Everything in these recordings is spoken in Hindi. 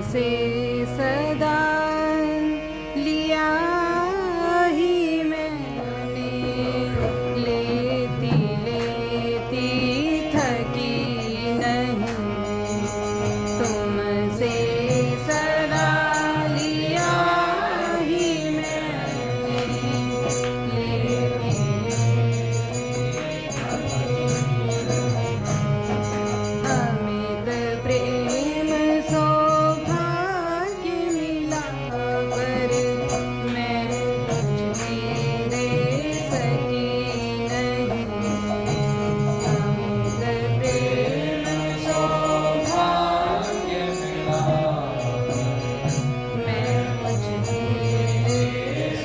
तुमसे सदा लिया ही मैंने, लेती लेती थकी नहीं। तुमसे सदा लिया ही मैंने, लेती अमित प्रेम सौभाग्य मिला, पर मैं तुझे दे सकी नहीं। अमित प्रेम सौभाग्य मिला, मैं तुझे दे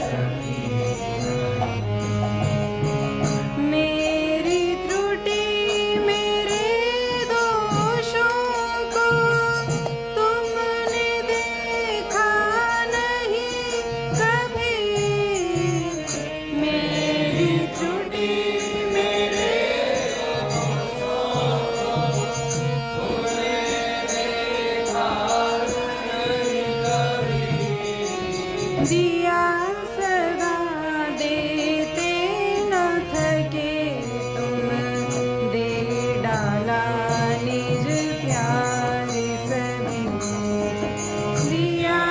सकी नहीं। मेरी त्रुटि मेरे दोषों को तुमने देखा नहीं कभी। मेरी त्रुटि मेरे दोषों को तुमने देखा नहीं कभी। दिया सदा देते न थके तुम, दे डाला निज प्यार सभी। दिया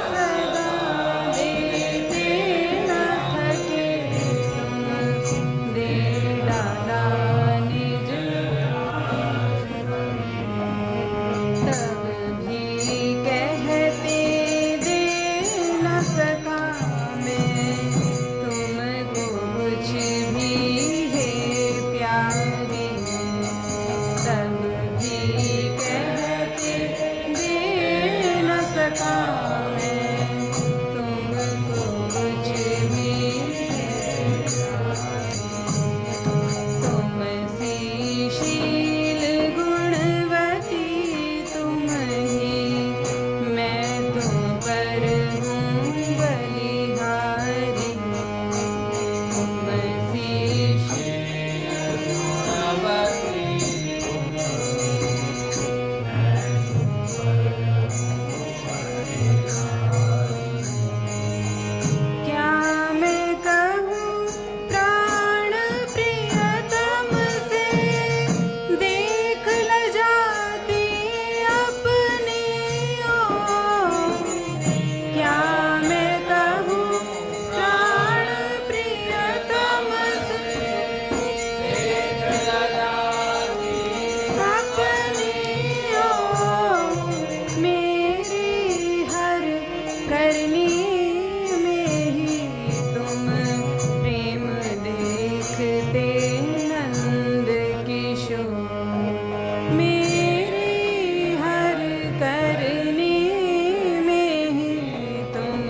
सदा देते न थके तुम, दे डाला निज तब भी कहते दे न सका मैं तुमको कुछ भी है प्यारी। तब भी कहते दे न सका मैं तुमको कुछ भी है तुम सी शील गुणवती तुम ही, मैं तुम पर हूँ बलिहारी। तुम सी शील गुणवती तुम ही, मैं तुम पर हूँ बलिहारी। क्या मैं कहूँ प्राण प्रियतम से, देख ल जाती अपनी ओर। क्या मैं कहूँ प्राण प्रियतम से, देख ल जाती अपनी ओर। मेरी हर करनी में ही तुम प्रेम देखते नंद किशोर। मेरी हर करनी में ही तुम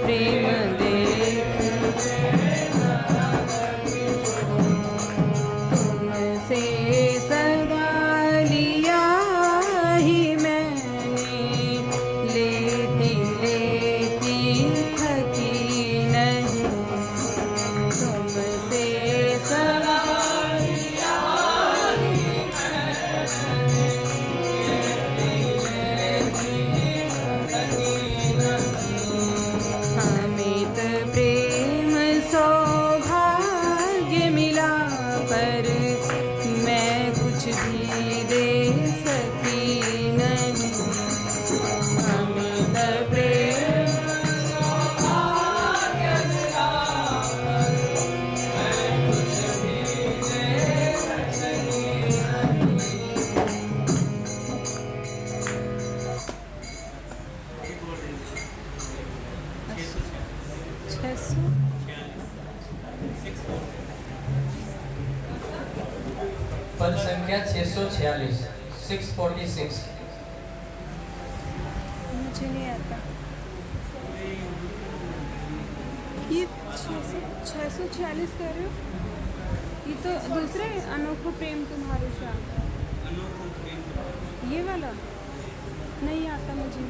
प्रेम देखते नंद किशोर। तुमसे सदा लिया ही मैंने, लेती लेती थकी नहीं। तुमसे सदा लिया ही मैंने, लेती लेती थकी नहीं। अमित प्रेम सौभाग्य मिला, पर मैं कुछ भी दे सकी नहीं। अमित प्रेम सौभाग्य मिला, पर मैं कुछ भी दे सकी नहीं। 600 पद संख्या 646 646। मुझे नहीं आता ये 646 कर रहे हो। ये तो दूसरे अनोखो प्रेम तुम्हारे श्याम, ये वाला नहीं आता मुझे।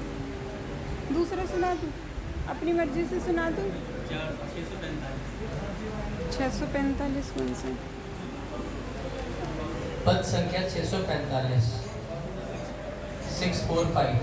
दूसरा सुना दूँ, अपनी मर्जी से सुना दूँ। 645 कौन सा? पद संख्या 645 645।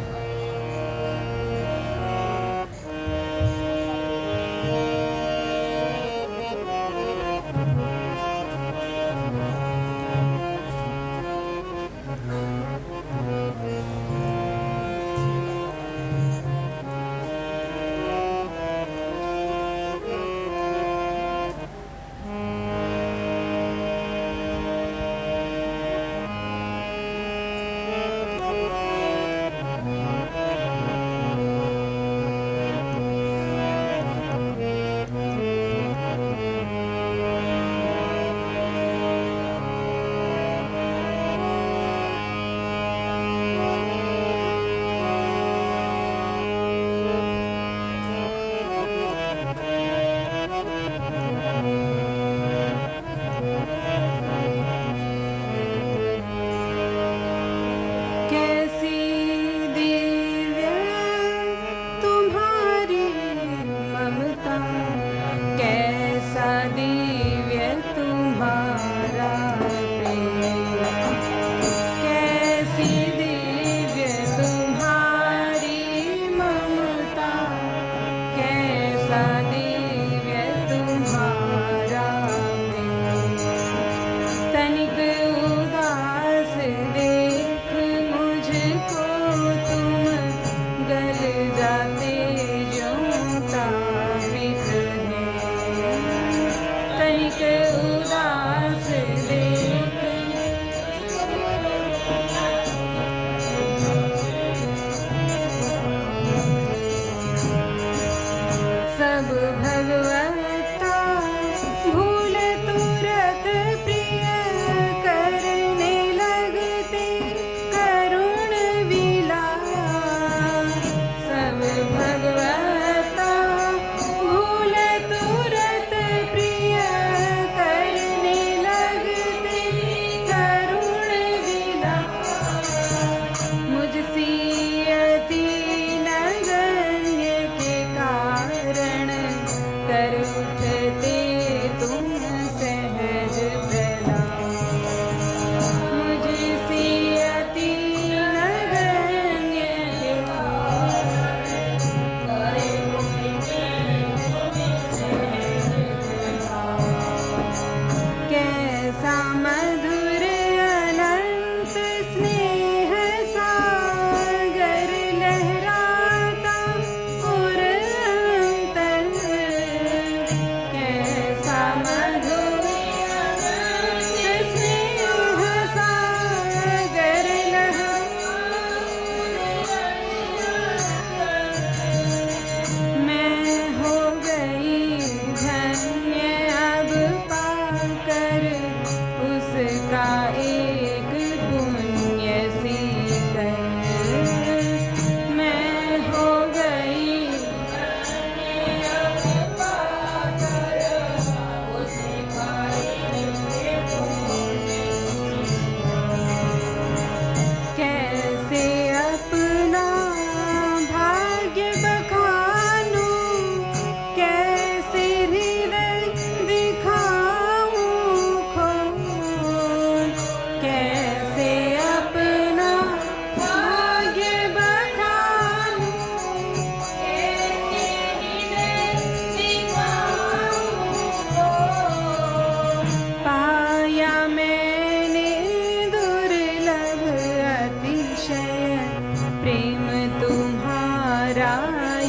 प्रेम तुम्हारा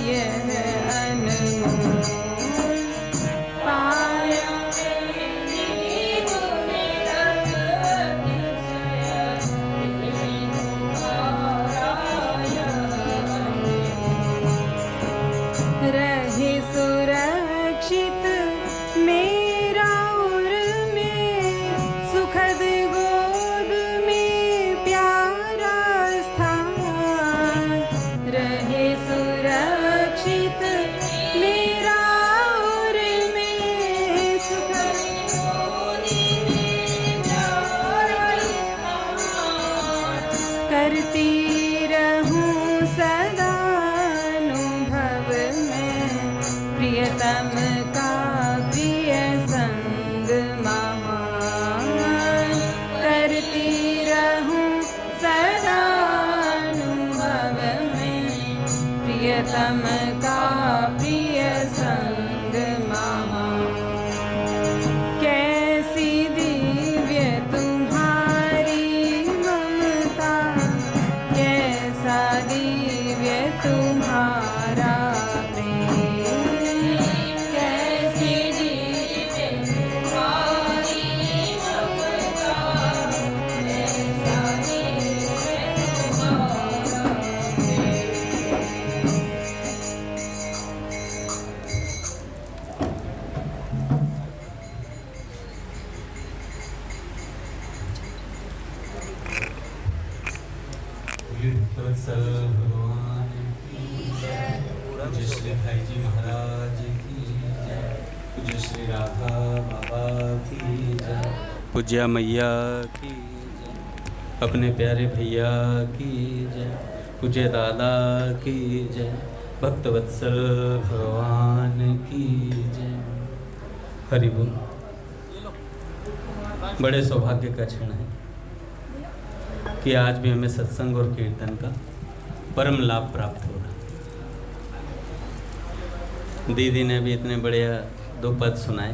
यह अनमोल पाया रहे सुरक्षित मेरा उर में सुखद गोद में प्यारा स्थान रहे सुरक्षित मेरा उर में सुखद गोद में प्यारा स्थान करती रहूं सदा अनुभव में प्रियतम का प्रिय संग महान करती रहूं सदा अनुभव में प्रियतम का प्रिय संग महान कैसी दिव्य तुम्हारी ममता कैसा दिव्य तुम्हारा प्रेम कैसी दिव्य तुम्हारी ममता कैसा दिव्य तुम्हारा वत्सल भगवान की जय। पूज्य श्री भाई जी महाराज की जय। पूज्य श्री राधा बाबा की जय। पूज्या मैया की जय। अपने प्यारे भैया की जय। पूज्य दादा की जय। भक्त वत्सल भगवान की जय। हरि बोल। बड़े सौभाग्य का क्षण है कि आज भी हमें सत्संग और कीर्तन का परम लाभ प्राप्त हो रहा। दीदी ने भी इतने बढ़िया 2 पद सुनाए।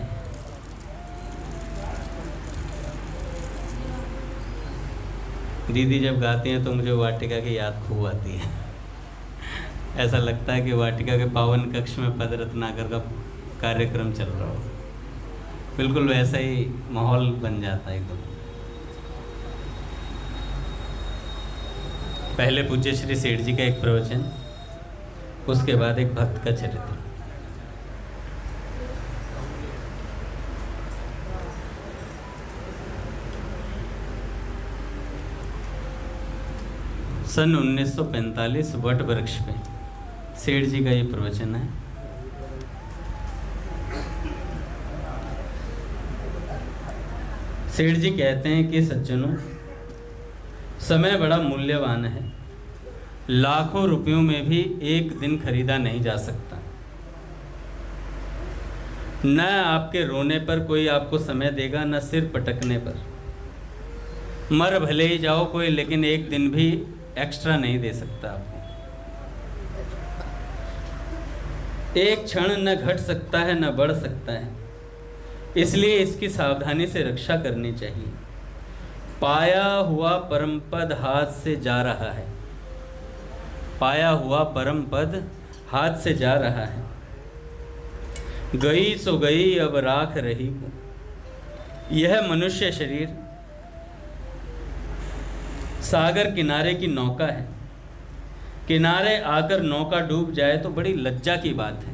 दीदी जब गाती हैं तो मुझे वाटिका की याद खूब आती है। ऐसा लगता है कि वाटिका के पावन कक्ष में पद रत्नाकर का कार्यक्रम चल रहा हो। बिल्कुल वैसा ही माहौल बन जाता है एकदम। पहले पूज्य श्री सेठ जी का एक प्रवचन, उसके बाद एक भक्त का चरित्र। सन 1945 वट वृक्ष पे सेठ जी का ये प्रवचन है। सेठ जी कहते हैं कि सज्जनों, समय बड़ा मूल्यवान है। लाखों रुपयों में भी एक दिन खरीदा नहीं जा सकता। न आपके रोने पर कोई आपको समय देगा, न सिर पटकने पर। मर भले ही जाओ कोई, लेकिन एक दिन भी एक्स्ट्रा नहीं दे सकता आपको। एक क्षण न घट सकता है न बढ़ सकता है, इसलिए इसकी सावधानी से रक्षा करनी चाहिए। पाया हुआ परम पद हाथ से जा रहा है। पाया हुआ परम पद हाथ से जा रहा है। गई सो गई अब राख रही को। यह मनुष्य शरीर सागर किनारे की नौका है। किनारे आकर नौका डूब जाए तो बड़ी लज्जा की बात है।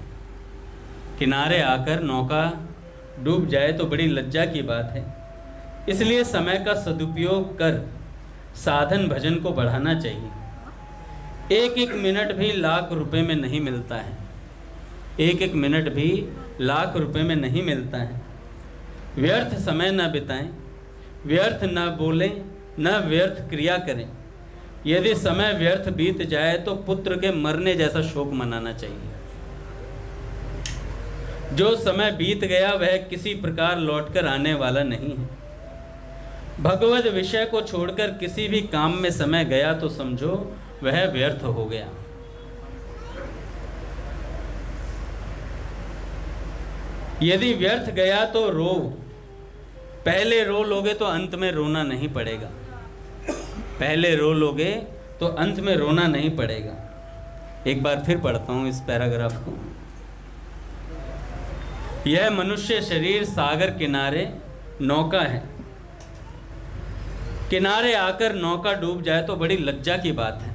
किनारे आकर नौका डूब जाए तो बड़ी लज्जा की बात है। इसलिए समय का सदुपयोग कर साधन भजन को बढ़ाना चाहिए। एक एक मिनट भी लाख रुपए में नहीं मिलता है। एक एक मिनट भी लाख रुपए में नहीं मिलता है। व्यर्थ समय न बिताएं, व्यर्थ न बोलें, न व्यर्थ क्रिया करें। यदि समय व्यर्थ बीत जाए तो पुत्र के मरने जैसा शोक मनाना चाहिए। जो समय बीत गया वह किसी प्रकार लौटकर आने वाला नहीं है। भगवत विषय को छोड़कर किसी भी काम में समय गया तो समझो वह व्यर्थ हो गया। यदि व्यर्थ गया तो रो। पहले रो लोगे तो अंत में रोना नहीं पड़ेगा। पहले रो लोगे तो अंत में रोना नहीं पड़ेगा। एक बार फिर पढ़ता हूँ इस पैराग्राफ को। यह मनुष्य शरीर सागर किनारे नौका है। किनारे आकर नौका डूब जाए तो बड़ी लज्जा की बात है।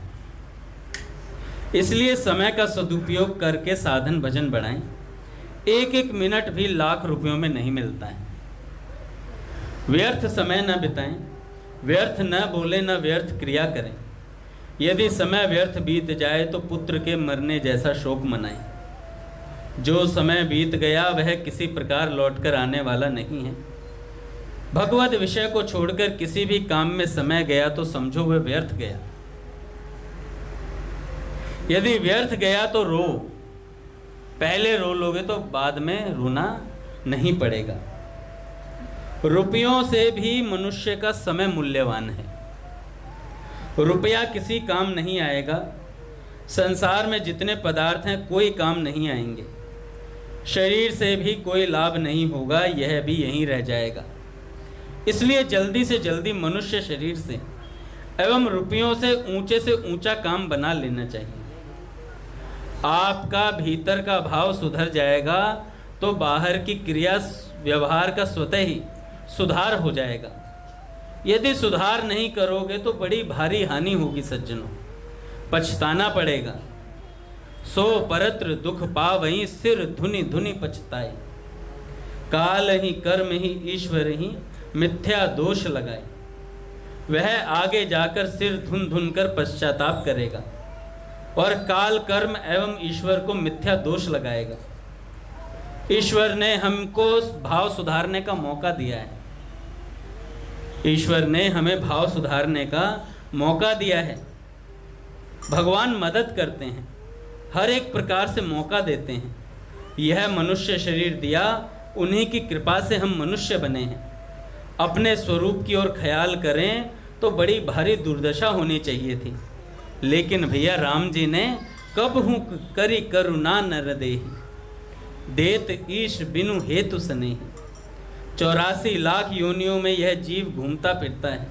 इसलिए समय का सदुपयोग करके साधन भजन बढ़ाएं। एक एक मिनट भी लाख रुपयों में नहीं मिलता है। व्यर्थ समय न बिताएं, व्यर्थ न बोले, न व्यर्थ क्रिया करें। यदि समय व्यर्थ बीत जाए तो पुत्र के मरने जैसा शोक मनाएं। जो समय बीत गया वह किसी प्रकार लौटकर आने वाला नहीं है। भगवत विषय को छोड़कर किसी भी काम में समय गया तो समझो वह व्यर्थ गया। यदि व्यर्थ गया तो रो, पहले रो लोगे तो बाद में रोना नहीं पड़ेगा। रुपयों से भी मनुष्य का समय मूल्यवान है। रुपया किसी काम नहीं आएगा। संसार में जितने पदार्थ हैं कोई काम नहीं आएंगे। शरीर से भी कोई लाभ नहीं होगा, यह भी यहीं रह जाएगा। इसलिए जल्दी से जल्दी मनुष्य शरीर से एवं रुपयों से ऊंचा काम बना लेना चाहिए। आपका भीतर का भाव सुधर जाएगा तो बाहर की क्रिया व्यवहार का स्वतः ही सुधार हो जाएगा। यदि सुधार नहीं करोगे तो बड़ी भारी हानि होगी सज्जनों, पछताना पड़ेगा। सो परत्र दुख पावहीं, सिर धुनि धुनि पछताए। काल ही कर्म ही ईश्वर ही, मिथ्या दोष लगाए। वह आगे जाकर सिर धुन धुन कर पश्चाताप करेगा और काल कर्म एवं ईश्वर को मिथ्या दोष लगाएगा। ईश्वर ने हमको भाव सुधारने का मौका दिया है। ईश्वर ने हमें भाव सुधारने का मौका दिया है। भगवान मदद करते हैं, हर एक प्रकार से मौका देते हैं। यह मनुष्य शरीर दिया, उन्हीं की कृपा से हम मनुष्य बने हैं। अपने स्वरूप की ओर ख्याल करें तो बड़ी भारी दुर्दशा होनी चाहिए थी, लेकिन भैया राम जी ने कब हूँ करी करुणा नर देहि, देत ईश बिनु हेतु सनेहि। 84 लाख योनियों में यह जीव घूमता फिरता है।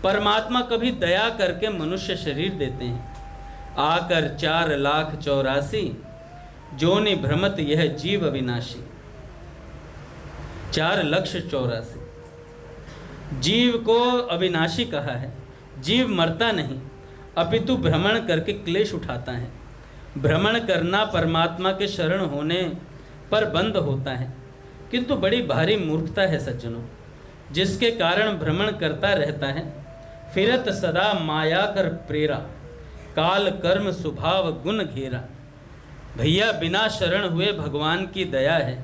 परमात्मा कभी दया करके मनुष्य शरीर देते हैं। आकर 4,84,000 जोनि भ्रमत यह जीव अविनाशी। 4,84,000 जीव को अविनाशी कहा है। जीव मरता नहीं, अपितु भ्रमण करके क्लेश उठाता है। भ्रमण करना परमात्मा के शरण होने पर बंद होता है, किंतु बड़ी भारी मूर्खता है सज्जनों, जिसके कारण भ्रमण करता रहता है। फिरत सदा माया कर प्रेरा, काल कर्म स्वभाव गुण घेरा। भैया बिना शरण हुए भगवान की दया है,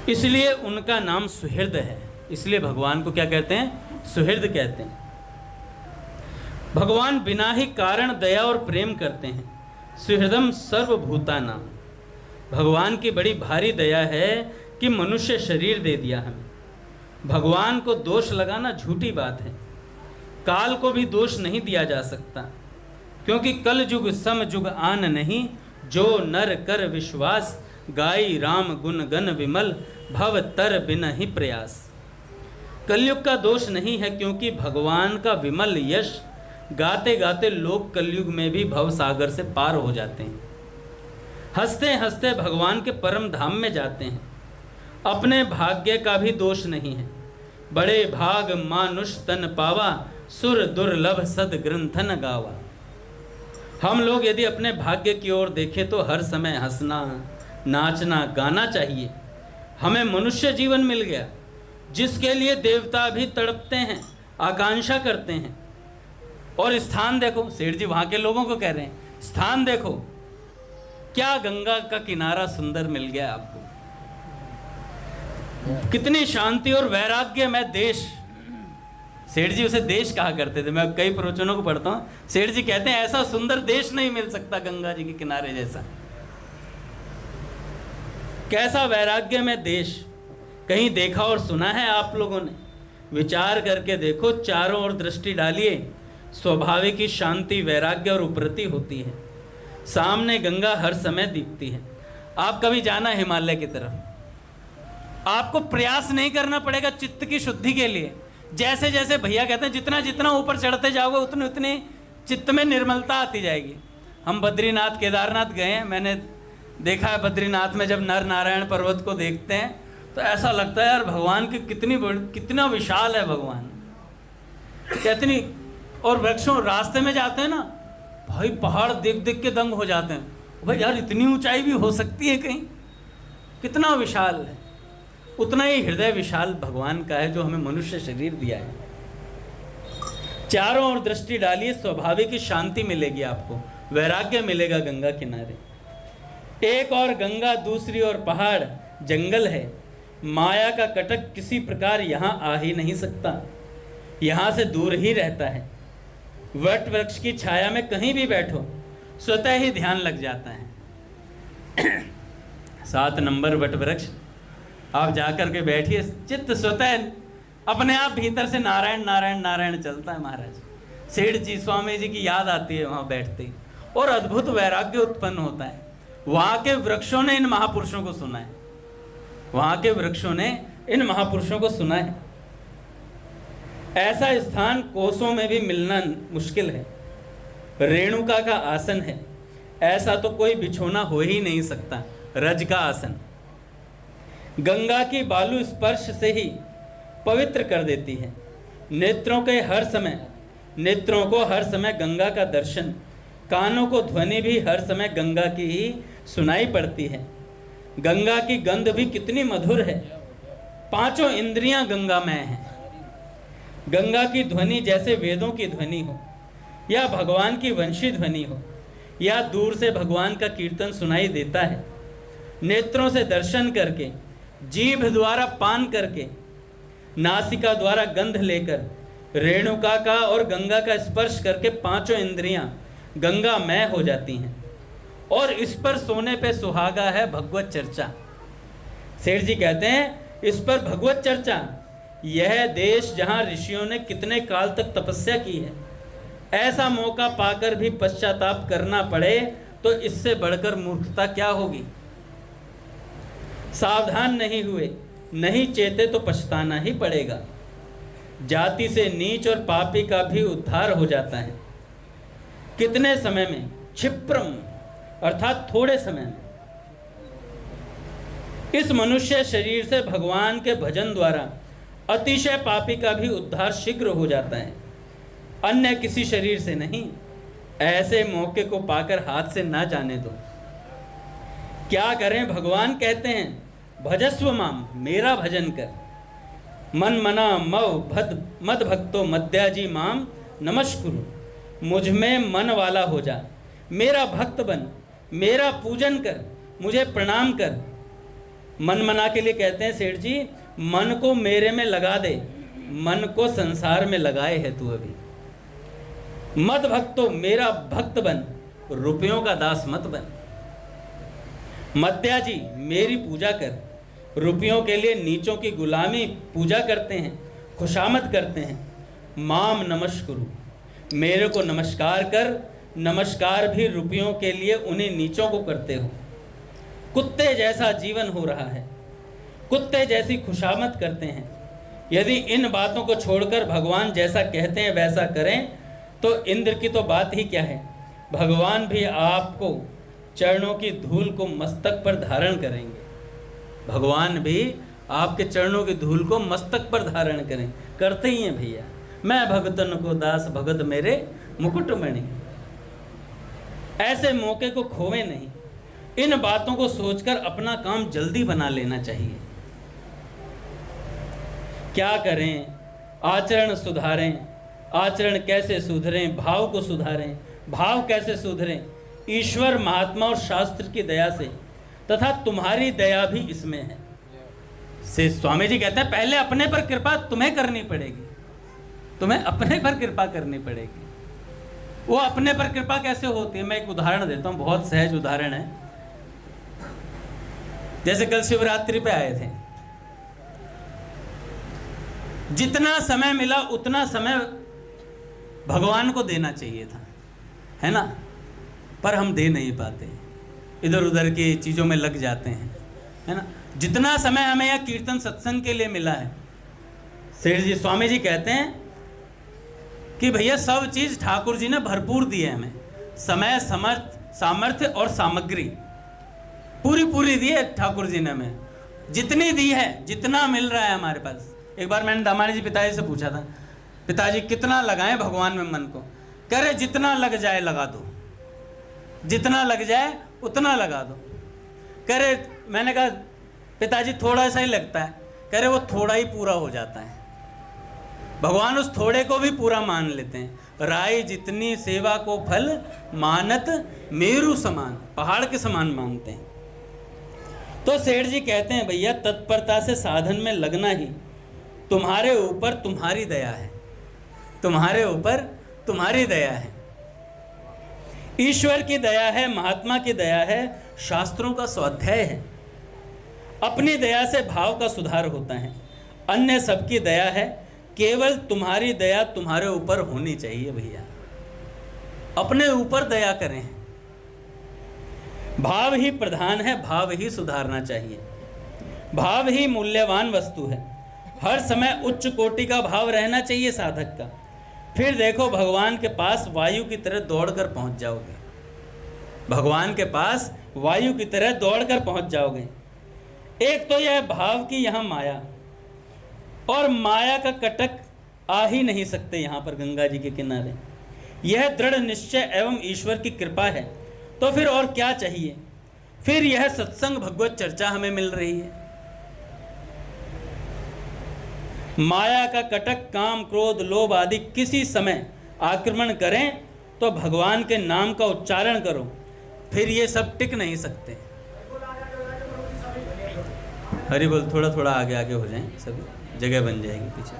इसलिए उनका नाम सुहृद है। इसलिए भगवान को क्या कहते हैं? सुहृद कहते हैं। भगवान बिना ही कारण दया और प्रेम करते हैं। सुहृदम सर्वभूतानां। भगवान की बड़ी भारी दया है कि मनुष्य शरीर दे दिया हमें। भगवान को दोष लगाना झूठी बात है। काल को भी दोष नहीं दिया जा सकता, क्योंकि कल युग सम युग आन नहीं। जो नर कर विश्वास, गाई राम गुण गण विमल, भव तर बिन ही प्रयास। कलयुग का दोष नहीं है, क्योंकि भगवान का विमल यश गाते गाते लोग कलयुग में भी भव सागर से पार हो जाते हैं। हंसते हंसते भगवान के परम धाम में जाते हैं। अपने भाग्य का भी दोष नहीं है। बड़े भाग मानुष तन पावा, सुर दुर्लभ सद ग्रंथन गावा। हम लोग यदि अपने भाग्य की ओर देखें तो हर समय हंसना, नाचना, गाना चाहिए। हमें मनुष्य जीवन मिल गया, जिसके लिए देवता भी तड़पते हैं, आकांक्षा करते हैं। और स्थान देखो, सेठ जी वहाँ के लोगों को कह रहे हैं, स्थान देखो, क्या गंगा का किनारा सुंदर मिल गया आपको। कितनी शांति और वैराग्य में देश। सेठ जी उसे देश कहा करते थे। मैं कई प्रवचनों को पढ़ता हूँ, सेठ जी कहते हैं ऐसा सुंदर देश नहीं मिल सकता गंगा जी के किनारे जैसा। कैसा वैराग्य में देश। कहीं देखा और सुना है आप लोगों ने? विचार करके देखो, चारों ओर दृष्टि डालिए, स्वाभाविक ही शांति, वैराग्य और उपरति होती है। सामने गंगा हर समय दिखती है। आप कभी जाना हिमालय की तरफ, आपको प्रयास नहीं करना पड़ेगा चित्त की शुद्धि के लिए, जैसे जैसे भैया कहते हैं जितना जितना ऊपर चढ़ते जाओगे उतनी उतनी चित्त में निर्मलता आती जाएगी। हम बद्रीनाथ केदारनाथ गए हैं, मैंने देखा है बद्रीनाथ में जब नर नारायण पर्वत को देखते हैं तो ऐसा लगता है यार भगवान की कितना विशाल है भगवान, कितनी। और वृक्षों रास्ते में जाते हैं ना भाई, पहाड़ देख देख के दंग हो जाते हैं भाई, यार इतनी ऊंचाई भी हो सकती है कहीं, कितना विशाल है। उतना ही हृदय विशाल भगवान का है जो हमें मनुष्य शरीर दिया है। चारों ओर दृष्टि डालिए, स्वाभाविक ही शांति मिलेगी आपको, वैराग्य मिलेगा गंगा किनारे। एक और गंगा, दूसरी ओर पहाड़ जंगल है। माया का कटक किसी प्रकार यहाँ आ ही नहीं सकता, यहाँ से दूर ही रहता है। वट वृक्ष की छाया में कहीं भी बैठो स्वतः ही ध्यान लग जाता है। 7 नंबर वट वृक्ष, आप जाकर के बैठिए, चित्त स्वतः अपने आप भीतर से नारायण नारायण नारायण चलता है। महाराज सेठ जी, स्वामी जी की याद आती है वहाँ बैठते ही, और अद्भुत वैराग्य उत्पन्न होता है। वहाँ के वृक्षों ने इन महापुरुषों को सुना है, वहाँ के वृक्षों ने इन महापुरुषों को सुना है। ऐसा स्थान कोसों में भी मिलना मुश्किल है। रेणुका का आसन है, ऐसा तो कोई बिछोना हो ही नहीं सकता, रज का आसन। गंगा की बालू स्पर्श से ही पवित्र कर देती है। नेत्रों को हर समय गंगा का दर्शन, कानों को ध्वनि भी हर समय गंगा की ही सुनाई पड़ती है। गंगा की गंध भी कितनी मधुर है। 5 इंद्रियां गंगामय हैं। गंगा की ध्वनि जैसे वेदों की ध्वनि हो, या भगवान की वंशी ध्वनि हो, या दूर से भगवान का कीर्तन सुनाई देता है। नेत्रों से दर्शन करके, जीभ द्वारा पान करके, नासिका द्वारा गंध लेकर, रेणुका का और गंगा का स्पर्श करके 5 इंद्रियां गंगामय हो जाती हैं। और इस पर सोने पे सुहागा है भगवत चर्चा। सेठ जी कहते हैं इस पर भगवत चर्चा, यह देश जहां ऋषियों ने कितने काल तक तपस्या की है, ऐसा मौका पाकर भी पश्चाताप करना पड़े तो इससे बढ़कर मूर्खता क्या होगी। सावधान नहीं हुए, नहीं चेते तो पछताना ही पड़ेगा। जाति से नीच और पापी का भी उद्धार हो जाता है। कितने समय में, क्षिप्रम अर्थात थोड़े समय में। इस मनुष्य शरीर से भगवान के भजन द्वारा अतिशय पापी का भी उद्धार शीघ्र हो जाता है, अन्य किसी शरीर से नहीं। ऐसे मौके को पाकर हाथ से ना जाने दो। क्या करें, भगवान कहते हैं भजस्व माम, मेरा भजन कर। मन मना मद भक्तो मद्याजी माम नमस्कुरु, मुझ में मन वाला हो जा, मेरा भक्त बन, मेरा पूजन कर, मुझे प्रणाम कर। मन मना के लिए कहते हैं सेठ जी, मन को मेरे में लगा दे, मन को संसार में लगाए है तू अभी। मत भक्तो, मेरा भक्त बन, रुपयों का दास मत बन। मद्या जी, मेरी पूजा कर। रुपयों के लिए नीचों की गुलामी पूजा करते हैं, खुशामद करते हैं। माम नमस्कुरु, मेरे को नमस्कार कर। नमस्कार भी रुपयों के लिए उन्हीं नीचों को करते हो। कुत्ते जैसा जीवन हो रहा है, कुत्ते जैसी खुशामद करते हैं। यदि इन बातों को छोड़कर भगवान जैसा कहते हैं वैसा करें तो इंद्र की तो बात ही क्या है, भगवान भी आपको चरणों की धूल को मस्तक पर धारण करेंगे। भगवान भी आपके चरणों की धूल को मस्तक पर धारण करें, करते ही हैं भैया। मैं भगतन को दास, भगत मेरे मुकुटमणि। ऐसे मौके को खोवे नहीं। इन बातों को सोचकर अपना काम जल्दी बना लेना चाहिए। क्या करें, आचरण सुधारें। आचरण कैसे सुधरें, भाव को सुधारें। भाव कैसे सुधरें, ईश्वर, महात्मा और शास्त्र की दया से, तथा तुम्हारी दया भी इसमें है। से स्वामी जी कहते हैं पहले अपने पर कृपा तुम्हें करनी पड़ेगी, तुम्हें अपने पर कृपा करनी पड़ेगी। वो अपने पर कृपा कैसे होती है, मैं एक उदाहरण देता हूँ, बहुत सहज उदाहरण है। जैसे कल शिवरात्रि पे आए थे, जितना समय मिला उतना समय भगवान को देना चाहिए था, है ना, पर हम दे नहीं पाते, इधर उधर की चीज़ों में लग जाते हैं, है ना। जितना समय हमें यह कीर्तन सत्संग के लिए मिला है, सेठ जी, स्वामी जी कहते हैं कि भैया सब चीज ठाकुर जी ने भरपूर दी है हमें, समय, समर्थ, सामर्थ्य और सामग्री पूरी दी है ठाकुर जी ने हमें, जितनी दी है, जितना मिल रहा है हमारे पास। एक बार मैंने दामाजी जी पिताजी से पूछा था, पिताजी कितना लगाएं भगवान में मन को? कह रहे जितना लग जाए लगा दो, जितना लग जाए उतना लगा दो। कह रहे, मैंने कहा पिताजी थोड़ा सा ही लगता है। कह रहे वो थोड़ा ही पूरा हो जाता है, भगवान उस थोड़े को भी पूरा मान लेते हैं। राय जितनी सेवा को फल मानत मेरु समान, पहाड़ के समान मानते हैं। तो सेठ जी कहते हैं भैया तत्परता से साधन में लगना ही तुम्हारे ऊपर तुम्हारी दया है, तुम्हारे ऊपर तुम्हारी दया है। ईश्वर की दया है, महात्मा की दया है, शास्त्रों का स्वाध्याय है। अपनी दया से भाव का सुधार होता है, अन्य सबकी दया है, केवल तुम्हारी दया तुम्हारे ऊपर होनी चाहिए भैया। अपने ऊपर दया करें, भाव ही प्रधान है, भाव ही सुधारना चाहिए। भाव ही मूल्यवान वस्तु है, हर समय उच्च कोटि का भाव रहना चाहिए साधक का। फिर देखो भगवान के पास वायु की तरह दौड़कर पहुंच जाओगे, भगवान के पास वायु की तरह दौड़कर पहुंच जाओगे। एक तो यह भाव की यहाँ माया, और माया का कटक आ ही नहीं सकते यहाँ पर गंगा जी के किनारे। यह दृढ़ निश्चय एवं ईश्वर की कृपा है, तो फिर और क्या चाहिए? फिर यह सत्संग भगवत चर्चा हमें मिल रही है। माया का कटक, काम, क्रोध, लोभ आदि किसी समय आक्रमण करें तो भगवान के नाम का उच्चारण करो, फिर ये सब टिक नहीं सकते। हरि बोल, थोड़ा थोड़ा आगे आगे हो जाएं, सब जगह बन जाएगी पीछे।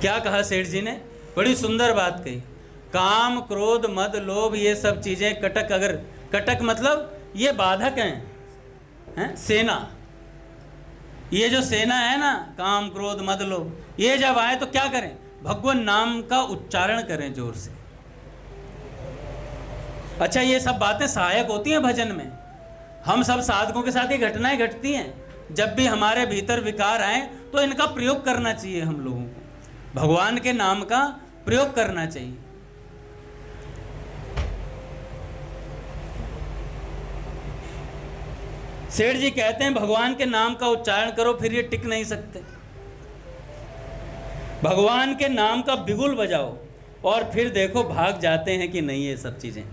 क्या कहा सेठ जी ने? बड़ी सुंदर बात कही। काम, क्रोध, मद, लोभ, ये सब चीजें कटक, अगर कटक मतलब ये बाधक हैं, सेना। ये जो सेना है ना, काम, क्रोध, मद, लोभ, ये जब आए तो क्या करें? भगवान नाम का उच्चारण करें जोर से। अच्छा, ये सब बातें सहायक होती हैं भजन में। हम सब साधकों के साथ ये घटनाएं घटती हैं। जब भी हमारे भीतर विकार आए तो इनका प्रयोग करना चाहिए, हम लोगों को भगवान के नाम का प्रयोग करना चाहिए। सेठ जी कहते हैं भगवान के नाम का उच्चारण करो, फिर ये टिक नहीं सकते। भगवान के नाम का बिगुल बजाओ और फिर देखो भाग जाते हैं कि नहीं ये सब चीजें।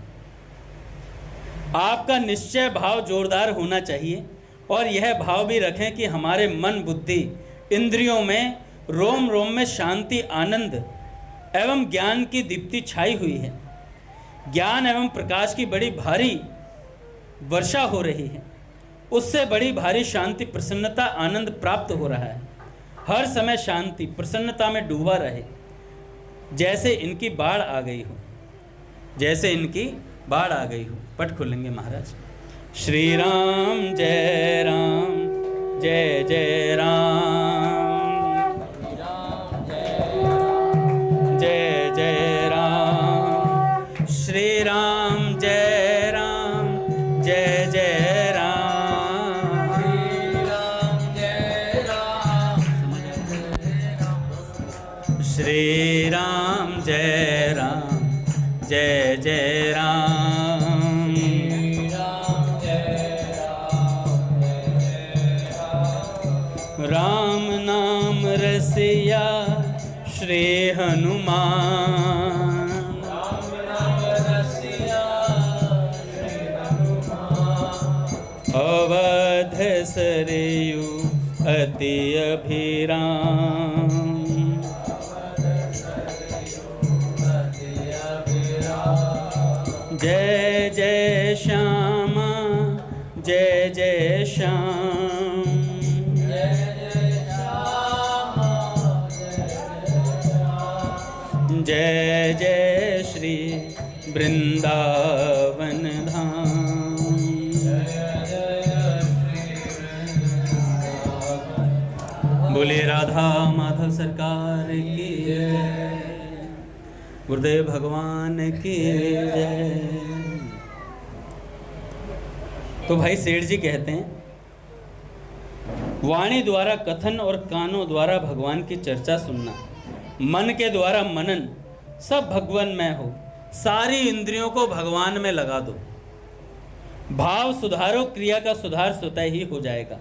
आपका निश्चय भाव जोरदार होना चाहिए, और यह भाव भी रखें कि हमारे मन, बुद्धि, इंद्रियों में, रोम रोम में शांति, आनंद एवं ज्ञान की दीप्ति छाई हुई है। ज्ञान एवं प्रकाश की बड़ी भारी वर्षा हो रही है, उससे बड़ी भारी शांति, प्रसन्नता, आनंद प्राप्त हो रहा है। हर समय शांति, प्रसन्नता में डूबा रहे, जैसे इनकी बाढ़ आ गई हो, जैसे इनकी बाढ़ आ गई हो। पट खोलेंगे महाराज। श्री राम जय राम, जय जय राम, जय जय राम, श्री राम जय राम, जय जय राम, श्री राम जय राम, जय जय राम, राम नाम रसिया श्री हनुमान, राम नाम रसिया श्री हनुमान, अवध सरयू अति अभिराम, जय जय श्यामा, जय जय श्याम, जय जय श्री वृंदावन धाम, बोले राधा माधव सरकार की जय, गुरुदेव भगवान की जय। तो भाई सेठ जी कहते हैं वाणी द्वारा कथन और कानों द्वारा भगवान की चर्चा सुनना, मन के द्वारा मनन, सब भगवान में हो, सारी इंद्रियों को भगवान में लगा दो। भाव सुधारो, क्रिया का सुधार स्वतः ही हो जाएगा।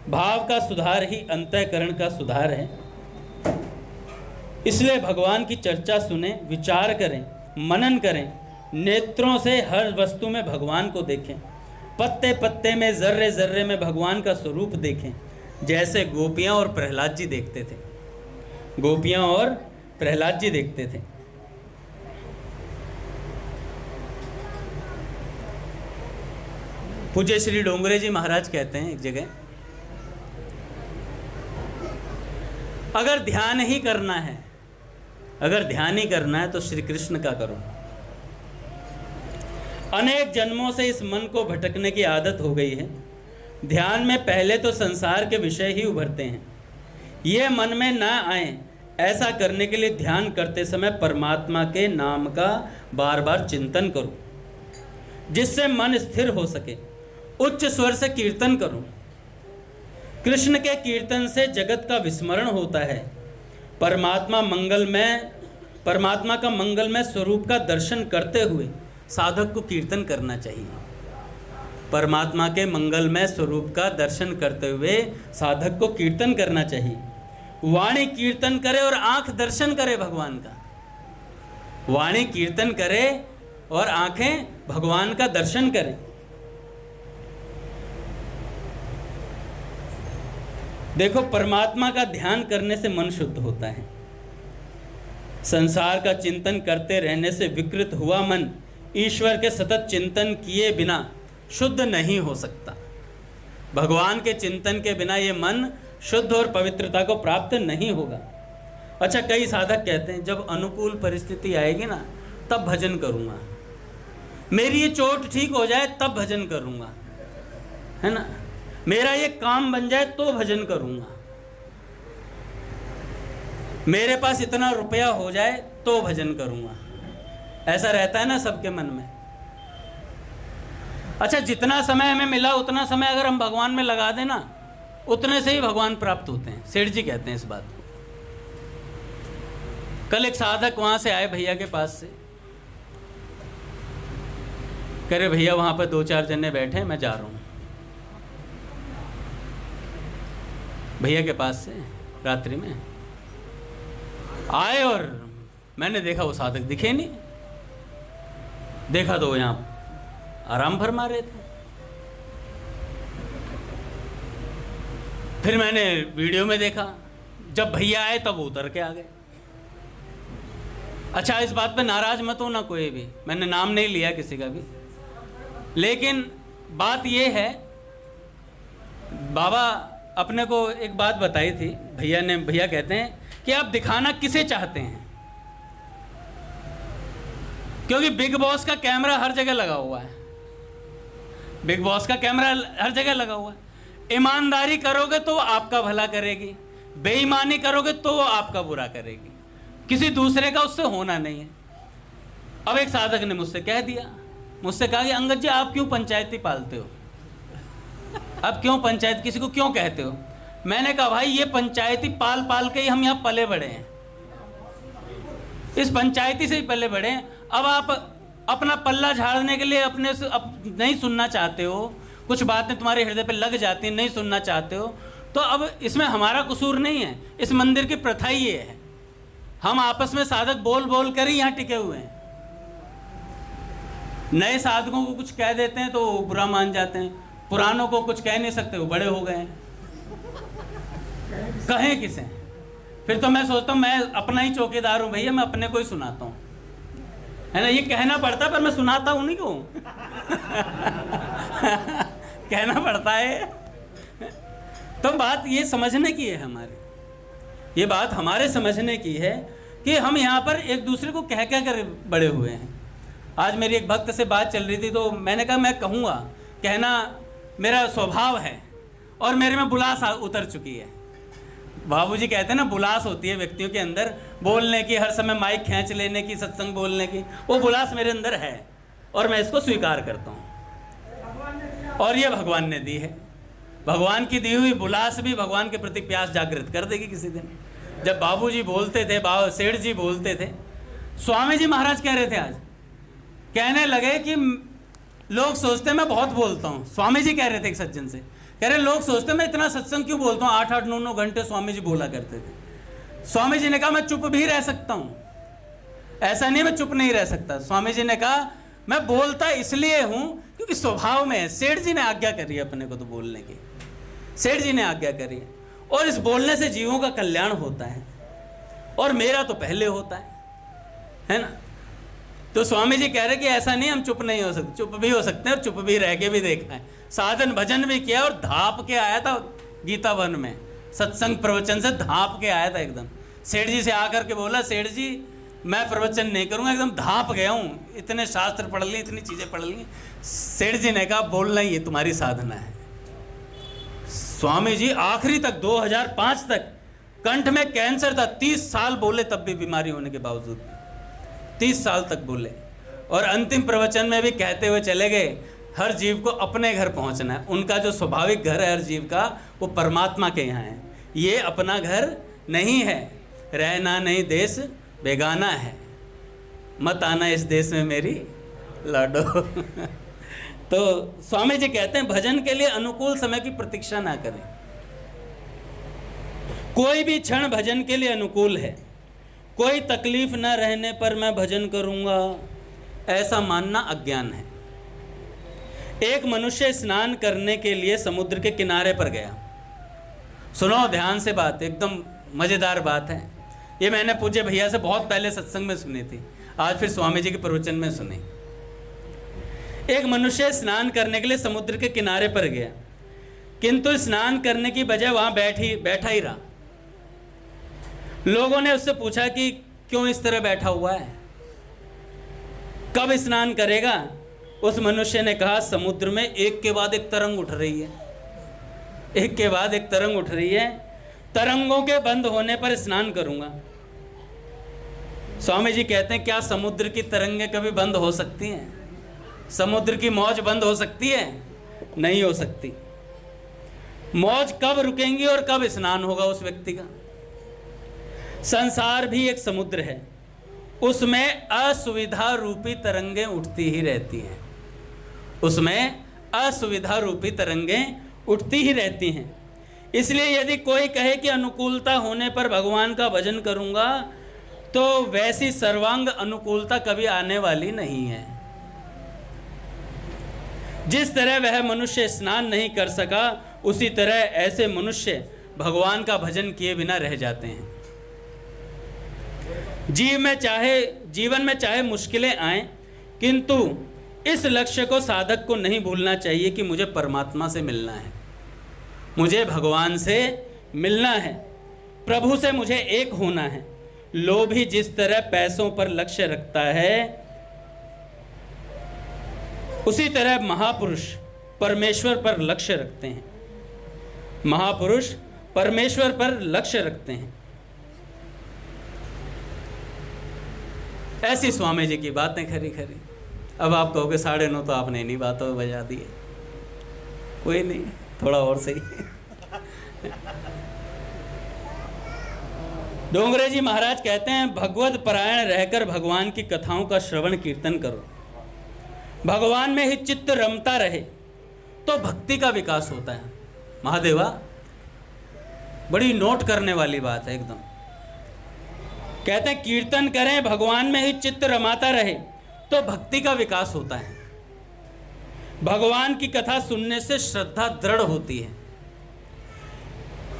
भाव का सुधार ही अंतःकरण का सुधार है। इसलिए भगवान की चर्चा सुने, विचार करें, मनन करें, नेत्रों से हर वस्तु में भगवान को देखें, पत्ते पत्ते में, जर्रे जर्रे में भगवान का स्वरूप देखें, जैसे गोपियां और प्रहलाद जी देखते थे। गोपियां और प्रहलाद जी देखते थे। पूज्य श्री डोंगरे जी महाराज कहते हैं एक जगह, अगर ध्यान ही करना है, अगर ध्यान ही करना है तो श्री कृष्ण का करो। अनेक जन्मों से इस मन को भटकने की आदत हो गई है। ध्यान में पहले तो संसार के विषय ही उभरते हैं। ये मन में ना आए, ऐसा करने के लिए ध्यान करते समय परमात्मा के नाम का बार बार चिंतन करो, जिससे मन स्थिर हो सके। उच्च स्वर से कीर्तन करो। कृष्ण के कीर्तन से जगत का विस्मरण होता है। परमात्मा का मंगलमय स्वरूप का दर्शन करते हुए साधक को कीर्तन करना चाहिए। परमात्मा के मंगलमय स्वरूप का दर्शन करते हुए साधक को कीर्तन करना चाहिए। वाणी कीर्तन करे और आंख दर्शन करे भगवान का। वाणी कीर्तन करे और आंखें भगवान का दर्शन करें। देखो, परमात्मा का ध्यान करने से मन शुद्ध होता है। संसार का चिंतन करते रहने से विकृत हुआ मन ईश्वर के सतत चिंतन किए बिना शुद्ध नहीं हो सकता। भगवान के चिंतन के बिना ये मन शुद्ध और पवित्रता को प्राप्त नहीं होगा। अच्छा, कई साधक कहते हैं जब अनुकूल परिस्थिति आएगी ना तब भजन करूँगा, मेरी ये चोट ठीक हो जाए तब भजन करूँगा, है ना, मेरा ये काम बन जाए तो भजन करूँगा, मेरे पास इतना रुपया हो जाए तो भजन करूँगा। ऐसा रहता है ना सबके मन में। अच्छा, जितना समय हमें मिला उतना समय अगर हम भगवान में लगा दें ना, उतने से ही भगवान प्राप्त होते हैं। सेठ जी कहते हैं इस बात को। कल एक साधक वहां से आए भैया के पास से, कह रहे भैया वहां पर 2-4 जने बैठे हैं, मैं जा रहा हूं। भैया के पास से रात्रि में आए और मैंने देखा वो साधक दिखे नहीं। देखा तो यहाँ आराम फरमा रहे थे। फिर मैंने वीडियो में देखा, जब भैया आए तब उतर के आ गए। अच्छा, इस बात पे नाराज मत हो ना कोई भी, मैंने नाम नहीं लिया किसी का भी, लेकिन बात ये है, बाबा अपने को एक बात बताई थी भैया कहते हैं कि आप दिखाना किसे चाहते हैं, क्योंकि बिग बॉस का कैमरा हर जगह लगा हुआ है। बिग बॉस का कैमरा हर जगह लगा हुआ है। ईमानदारी करोगे तो आपका भला करेगी, बेईमानी करोगे तो आपका बुरा करेगी, किसी दूसरे का उससे होना नहीं है। अब एक साधक ने मुझसे कहा कि अंगद जी आप क्यों पंचायती पालते हो, अब क्यों पंचायत किसी को क्यों कहते हो? मैंने कहा भाई ये पंचायती पाल पाल के ही हम यहाँ पले बड़े हैं, इस पंचायती से ही पले बड़े हैं। अब आप अपना पल्ला झाड़ने के लिए अपने से नहीं सुनना चाहते हो, कुछ बातें तुम्हारे हृदय पे लग जाती हैं, नहीं सुनना चाहते हो, तो अब इसमें हमारा कसूर नहीं है, इस मंदिर की प्रथा ही ये है। हम आपस में साधक बोल बोल कर ही यहाँ टिके हुए हैं। नए साधकों को कुछ कह देते हैं तो वो बुरा मान जाते हैं, पुरानों को कुछ कह नहीं सकते, वो बड़े हो गए हैं, कहें किसे? फिर तो मैं सोचता हूँ मैं अपना ही चौकीदार हूँ भैया, मैं अपने को ही सुनाता हूँ, है ना। ये कहना पड़ता है पर मैं सुनाता हूँ नहीं क्यों कहना पड़ता है। तो बात ये समझने की है हमारी, ये बात हमारे समझने की है कि हम यहाँ पर एक दूसरे को कह कर बड़े हुए हैं। आज मेरी एक भक्त से बात चल रही थी तो मैंने कहा मैं कहूँगा, कहना मेरा स्वभाव है और मेरे में बुलास उतर चुकी है। बाबूजी कहते हैं ना, बुलास होती है व्यक्तियों के अंदर बोलने की, हर समय माइक खींच लेने की, सत्संग बोलने की, वो बुलास मेरे अंदर है और मैं इसको स्वीकार करता हूँ और ये भगवान ने दी है। भगवान की दी हुई बुलास भी भगवान के प्रति प्यास जागृत कर देगी किसी दिन। जब बाबूजी बोलते थे, बाबा सेठ जी बोलते थे, स्वामी जी महाराज कह रहे थे आज, कहने लगे कि लोग सोचते मैं बहुत बोलता हूँ। स्वामी जी कह रहे थे एक सज्जन से, कह रहे लोग सोचते मैं इतना सत्संग क्यों बोलता हूँ, 8-8 9-9 घंटे स्वामी जी बोला करते थे। स्वामी जी ने कहा मैं चुप भी रह सकता हूँ, ऐसा नहीं मैं चुप नहीं रह सकता। स्वामी जी ने कहा मैं बोलता इसलिए हूँ क्योंकि स्वभाव में है। सेठ जी ने आज्ञा करी है अपने को तो बोलने की, सेठ जी ने आज्ञा करी है, और इस बोलने से जीवों का कल्याण होता है, और मेरा तो पहले होता है ना। तो स्वामी जी कह रहे कि ऐसा नहीं हम चुप नहीं हो सकते, चुप भी हो सकते हैं और चुप भी रह के भी देखा है। साधन भजन भी किया और धाप के आया था गीता वन में, सत्संग प्रवचन से धाप के आया था एकदम। सेठ जी से आकर के बोला, सेठ जी मैं प्रवचन नहीं करूंगा, एकदम धाप गया हूँ, इतने शास्त्र पढ़ लिए, इतनी चीजें पढ़ ली। सेठ जी ने कहा बोलना ही ये तुम्हारी साधना है। स्वामी जी आखिरी तक 2005 तक कंठ में कैंसर था, 30 साल बोले तब भी, बीमारी होने के बावजूद 30 साल तक बोले, और अंतिम प्रवचन में भी कहते हुए चले गए हर जीव को अपने घर पहुंचना है। उनका जो स्वाभाविक घर है हर जीव का, वो परमात्मा के यहाँ है, ये अपना घर नहीं है। रहना नहीं देश बेगाना है, मत आना इस देश में मेरी लाडो। तो स्वामी जी कहते हैं भजन के लिए अनुकूल समय की प्रतीक्षा ना करें। कोई भी क्षण भजन के लिए अनुकूल है, कोई तकलीफ न रहने पर मैं भजन करूंगा, ऐसा मानना अज्ञान है। एक मनुष्य स्नान करने के लिए समुद्र के किनारे पर गया। सुनो ध्यान से बात, एकदम मजेदार बात है। ये मैंने पूज्य भैया से बहुत पहले सत्संग में सुनी थी, आज फिर स्वामी जी के प्रवचन में सुनी। एक मनुष्य स्नान करने के लिए समुद्र के किनारे पर गया, किंतु स्नान करने की बजाय वहां बैठा ही रहा। लोगों ने उससे पूछा कि क्यों इस तरह बैठा हुआ है, कब स्नान करेगा? उस मनुष्य ने कहा समुद्र में एक के बाद एक तरंग उठ रही है, एक के बाद एक तरंग उठ रही है, तरंगों के बंद होने पर स्नान करूंगा। स्वामी जी कहते हैं क्या समुद्र की तरंगें कभी बंद हो सकती हैं? समुद्र की मौज बंद हो सकती है? नहीं हो सकती। मौज कब रुकेंगी और कब स्नान होगा उस व्यक्ति का? संसार भी एक समुद्र है, उसमें असुविधा रूपी तरंगें उठती ही रहती हैं, उसमें असुविधा रूपी तरंगें उठती ही रहती हैं। इसलिए यदि कोई कहे कि अनुकूलता होने पर भगवान का भजन करूंगा, तो वैसी सर्वांग अनुकूलता कभी आने वाली नहीं है। जिस तरह वह मनुष्य स्नान नहीं कर सका, उसी तरह ऐसे मनुष्य भगवान का भजन किए बिना रह जाते हैं। जीवन में चाहे मुश्किलें आएं, किंतु इस लक्ष्य को साधक को नहीं भूलना चाहिए कि मुझे परमात्मा से मिलना है, मुझे भगवान से मिलना है, प्रभु से मुझे एक होना है। लोभी जिस तरह पैसों पर लक्ष्य रखता है, उसी तरह महापुरुष परमेश्वर पर लक्ष्य रखते हैं। महापुरुष परमेश्वर पर लक्ष्य रखते हैं। ऐसी स्वामी जी की बातें खरी खरी। अब आप कहोगे 9:30 तो आपने इन्हीं बातों में बजा दिए। कोई नहीं, थोड़ा और सही। डोंगरे जी महाराज कहते हैं भगवत परायण रहकर भगवान की कथाओं का श्रवण कीर्तन करो, भगवान में ही चित्त रमता रहे तो भक्ति का विकास होता है। महादेवा, बड़ी नोट करने वाली बात है एकदम। कहते हैं कीर्तन करें, भगवान में ही चित्त रमाता रहे तो भक्ति का विकास होता है। भगवान की कथा सुनने से श्रद्धा दृढ़ होती है।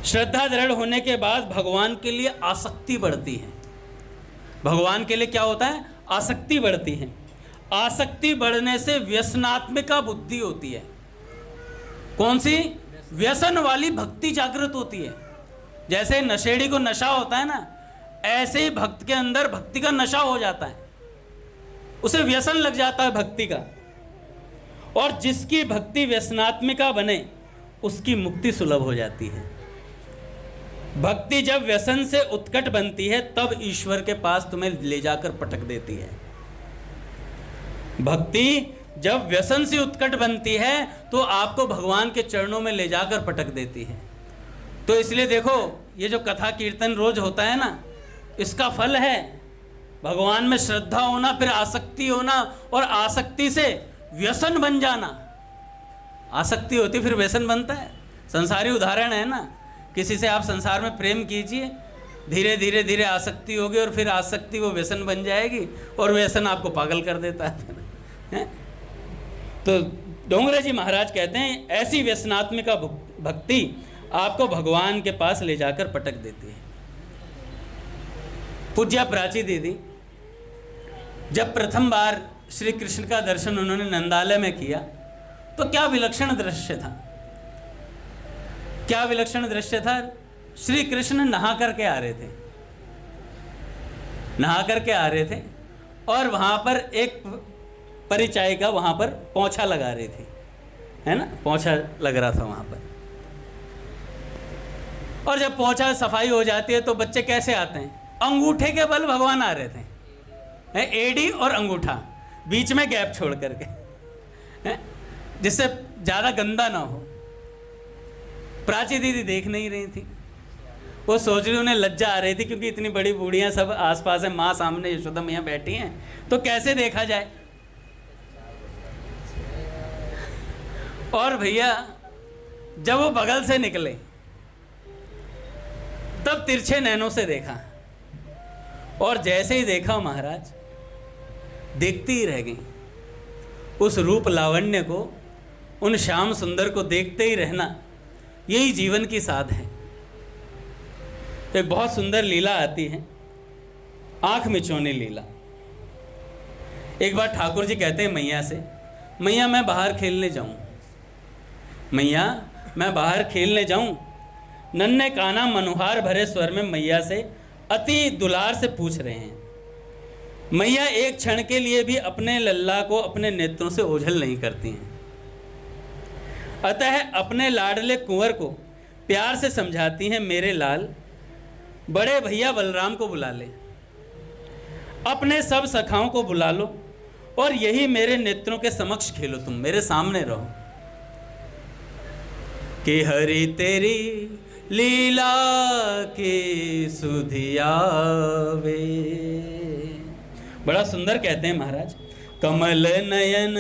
श्रद्धा दृढ़ होने के बाद भगवान के लिए आसक्ति बढ़ती है। भगवान के लिए क्या होता है? आसक्ति बढ़ती है। आसक्ति बढ़ने से व्यसनात्मिका बुद्धि होती है। कौन सी? व्यसन वाली भक्ति जागृत होती है। जैसे नशेड़ी को नशा होता है ना, ऐसे ही भक्त के अंदर भक्ति का नशा हो जाता है, उसे व्यसन लग जाता है भक्ति का। और जिसकी भक्ति व्यसनात्मिका बने, उसकी मुक्ति सुलभ हो जाती है। भक्ति जब व्यसन से उत्कट बनती है, तब ईश्वर के पास तुम्हें ले जाकर पटक देती है। भक्ति जब व्यसन से उत्कट बनती है तो आपको भगवान के चरणों में ले जाकर पटक देती है। तो इसलिए देखो, ये जो कथा कीर्तन रोज होता है ना, इसका फल है भगवान में श्रद्धा होना, फिर आसक्ति होना, और आसक्ति से व्यसन बन जाना। आसक्ति होती फिर व्यसन बनता है। संसारी उदाहरण है ना, किसी से आप संसार में प्रेम कीजिए, धीरे धीरे धीरे आसक्ति होगी, और फिर आसक्ति वो व्यसन बन जाएगी, और व्यसन आपको पागल कर देता है। तो डोंगरे जी महाराज कहते हैं ऐसी व्यसनात्मिका भक्ति आपको भगवान के पास ले जाकर पटक देती है। पूज्या प्राची दीदी जब प्रथम बार श्री कृष्ण का दर्शन उन्होंने नंदालय में किया तो क्या विलक्षण दृश्य था, क्या विलक्षण दृश्य था। श्री कृष्ण नहा करके आ रहे थे, नहा करके आ रहे थे, और वहां पर एक परिचायिका वहां पर पोंछा लगा रही थी, है ना, पोंछा लग रहा था वहां पर। और जब पोंछा सफाई हो जाती है तो बच्चे कैसे आते हैं, अंगूठे के बल भगवान आ रहे थे, एड़ी और अंगूठा बीच में गैप छोड़ करके, जिससे ज्यादा गंदा ना हो। प्राची दीदी देख नहीं रही थी, वो सोच रही, उन्हें लज्जा आ रही थी, क्योंकि इतनी बड़ी बूढ़ियां सब आसपास है, माँ सामने, यशोदा मैया बैठी हैं, तो कैसे देखा जाए। और भैया जब वो बगल से निकले तब तिरछे नैनों से देखा, और जैसे ही देखा महाराज देखती ही रह गई। उस रूप लावण्य को, उन श्याम सुंदर को देखते ही रहना, यही जीवन की साध है। एक बहुत सुंदर लीला आती है, आंख मिचौनी लीला। एक बार ठाकुर जी कहते हैं मैया से, मैया मैं बाहर खेलने जाऊं, मैया मैं बाहर खेलने जाऊं। नन्हे काना मनोहार भरे स्वर में मैया से अति दुलार से पूछ रहे हैं। मैया एक क्षण के लिए भी अपने लल्ला को अपने नेत्रों से ओझल नहीं करती हैं, अतः अपने लाडले कुंवर को प्यार से समझाती हैं, मेरे लाल बड़े भैया बलराम को बुला ले, अपने सब सखाओं को बुला लो, और यही मेरे नेत्रों के समक्ष खेलो, तुम मेरे सामने रहो। कि हरि तेरी लीला की सुधियावे। बड़ा सुंदर कहते हैं महाराज, कमल नयन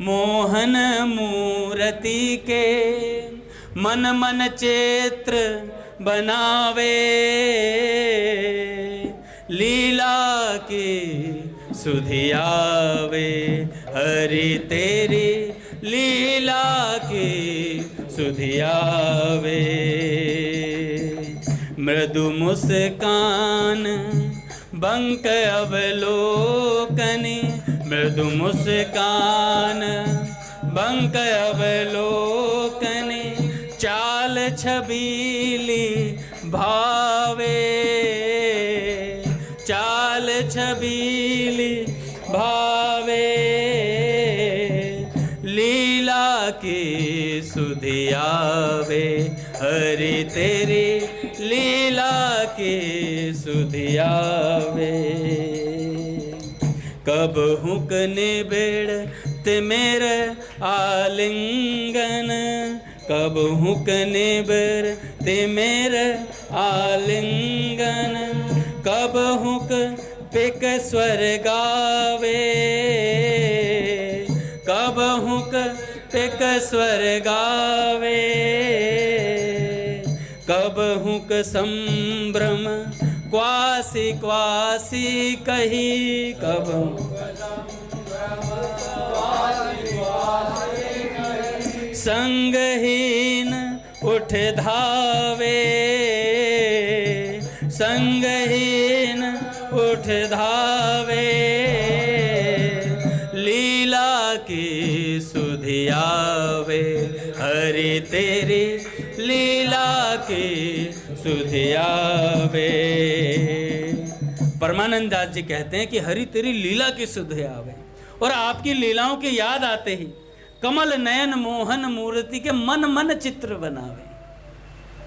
मोहन मूर्ति के मन मन चित्र बनावे, लीला की सुधियावे, हरि तेरी लीला की सुधियावे। मृदु मुस्कान बंक अवलोकनी, मृदु मुस्कान बंक अवलोकनी, चाल छबीली भावे, चाल छबीली भावे, लीला की सुधियावे, हरि तेरी लीला की सुधियावे। कब हुक निबिड़ ते मेरे आलिंगन, कब हुक निबिड़ ते मेरे आलिंगन, कब हुक पिक स्वर गावे, कब हुक पिक स्वर गावे, कब हुक संभ्रम क्वासी क्वासी कही, कब संगहीन उठ धावे, संगहीन उठ धावे, लीला की सुधियावे, हरि तेरी लीला की सुधियावे। परमानंद दास जी कहते हैं कि हरि तेरी लीला की सुधियावे, और आपकी लीलाओं की याद आते ही कमल नयन मोहन मूर्ति के मन मन चित्र बनावे।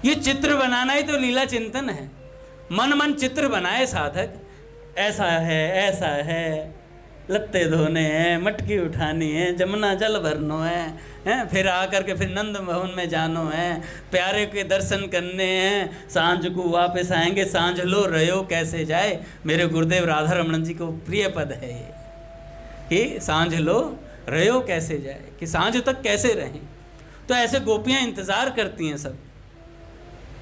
ये चित्र बनाना ही तो लीला चिंतन है। मन मन चित्र बनाए साधक, ऐसा है, ऐसा है, लत्ते धोने हैं, मटकी उठानी है, जमुना जल भरनो है, फिर आकर के फिर नंद भवन में जानो है, प्यारे के दर्शन करने हैं, सांझ को वापस आएंगे, सांझ लो रहो कैसे जाए। मेरे गुरुदेव राधा रमन जी को प्रिय पद है ये कि सांझ लो रहो कैसे जाए, कि सांझ तक कैसे रहें। तो ऐसे गोपियाँ इंतज़ार करती हैं सब